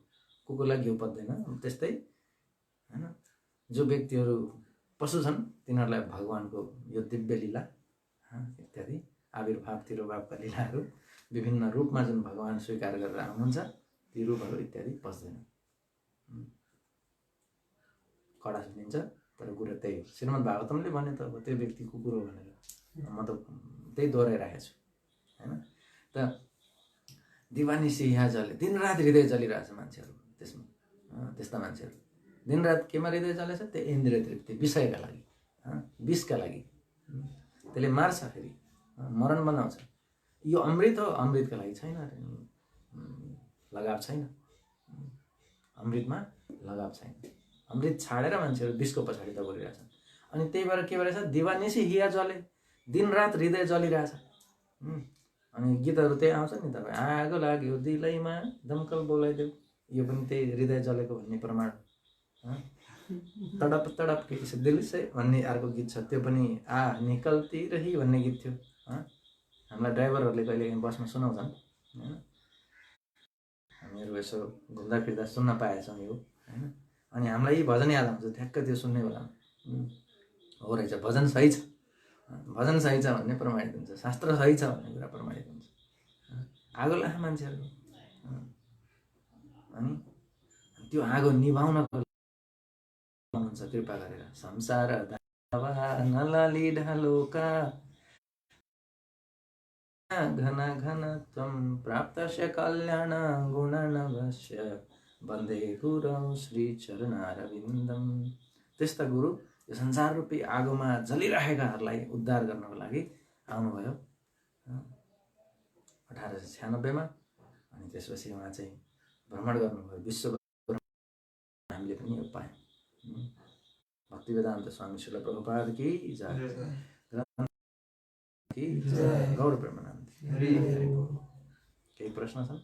कुकुरलाई घिउ पच्दैन। त्यस्तै हैन, जो व्यक्तिहरू पशु छन् तिनीहरूलाई भगवानको यो दिव्य लीला इत्यादि आविर्भाव तिरोभावका लीलाहरू विभिन्न रूपमा जुन भगवान स्वीकार गरेर आउनुहुन्छ ती रूपहरू इत्यादि पस्दैन। कडा सुनिन्छ तर कुरा त्यही हो। श्रीमद् भागवतमले भने त त्यो व्यक्ति कुकुर हो भनेर, म त त्यही दोहोऱ्याइरहेको छु, हैन? त दिवानिसी यहाँ जले, दिनरात हृदय जलिरहेछ मान्छेहरू। त्यसमा त्यस्ता मान्छेहरू दिनरात केमा हृदय जलेछ? त्यो इन्द्रिय तृप्ति, विषयका लागि, विषका लागि। त्यसले मार्छ, फेरि मरण बनाउँछ। यो अमृत हो, अमृतका लागि छैन, लगाव छैन। अमृतमा लगाव छैन। अमृत छाडेर मान्छेहरू विषको पछाडि दौडिरहेछन्। अनि त्यही भएर के भइरहेछ? दिवानिसी हिया जले, दिनरात हृदय जलिरहेछ। अनि गीतहरू त्यही आउँछ नि, तपाईँ आगो लाग्यो दिलैमा दमकल बोलाइदेऊ, यो पनि त्यही हृदय जलेको भन्ने प्रमाण। तडप तडप के दिल से भन्ने अर्को गीत छ, त्यो पनि निकल्ती रही भन्ने गीत थियो। हामीलाई ड्राइभरहरूले कहिले बसमा सुनाउँछन्, हैन? हामीहरू यसो घुम्दा फिर्दा सुन्न पाएछौँ यो, हैन? अनि हामीलाई यी भजन याद आउँछ ठ्याक्क त्यो सुन्ने बेलामा। हो रहेछ, भजन सही छ, भजन सही छ भन्ने प्रमाणित हुन्छ, शास्त्र सही छ भन्ने कुरा प्रमाणित हुन्छ। आगो लाख मान्छेहरू, अनि त्यो आगो निभाउनको हुनुहुन्छ कृपा गरेर। संसार नलाली ढालोका घन घन त्वं प्राप्तस्य कल्याण गुणनवस्य वन्दे गुरौ श्री चरणारविन्दम। त्यस्ता गुरु यो संसार रूपी आगोमा जलिरहेकाहरूलाई उद्धार गर्नको लागि आउनुभयो 1896 मा। अनि त्यसपछि उहाँ चाहिँ भ्रमण गर्नुभयो विश्व। हामीले पनि यो पायौँ। भक्तिवेदान्त स्वामी श्रील प्रभुपाद की जय, गौर प्रेमानन्द। केही प्रश्न छन्?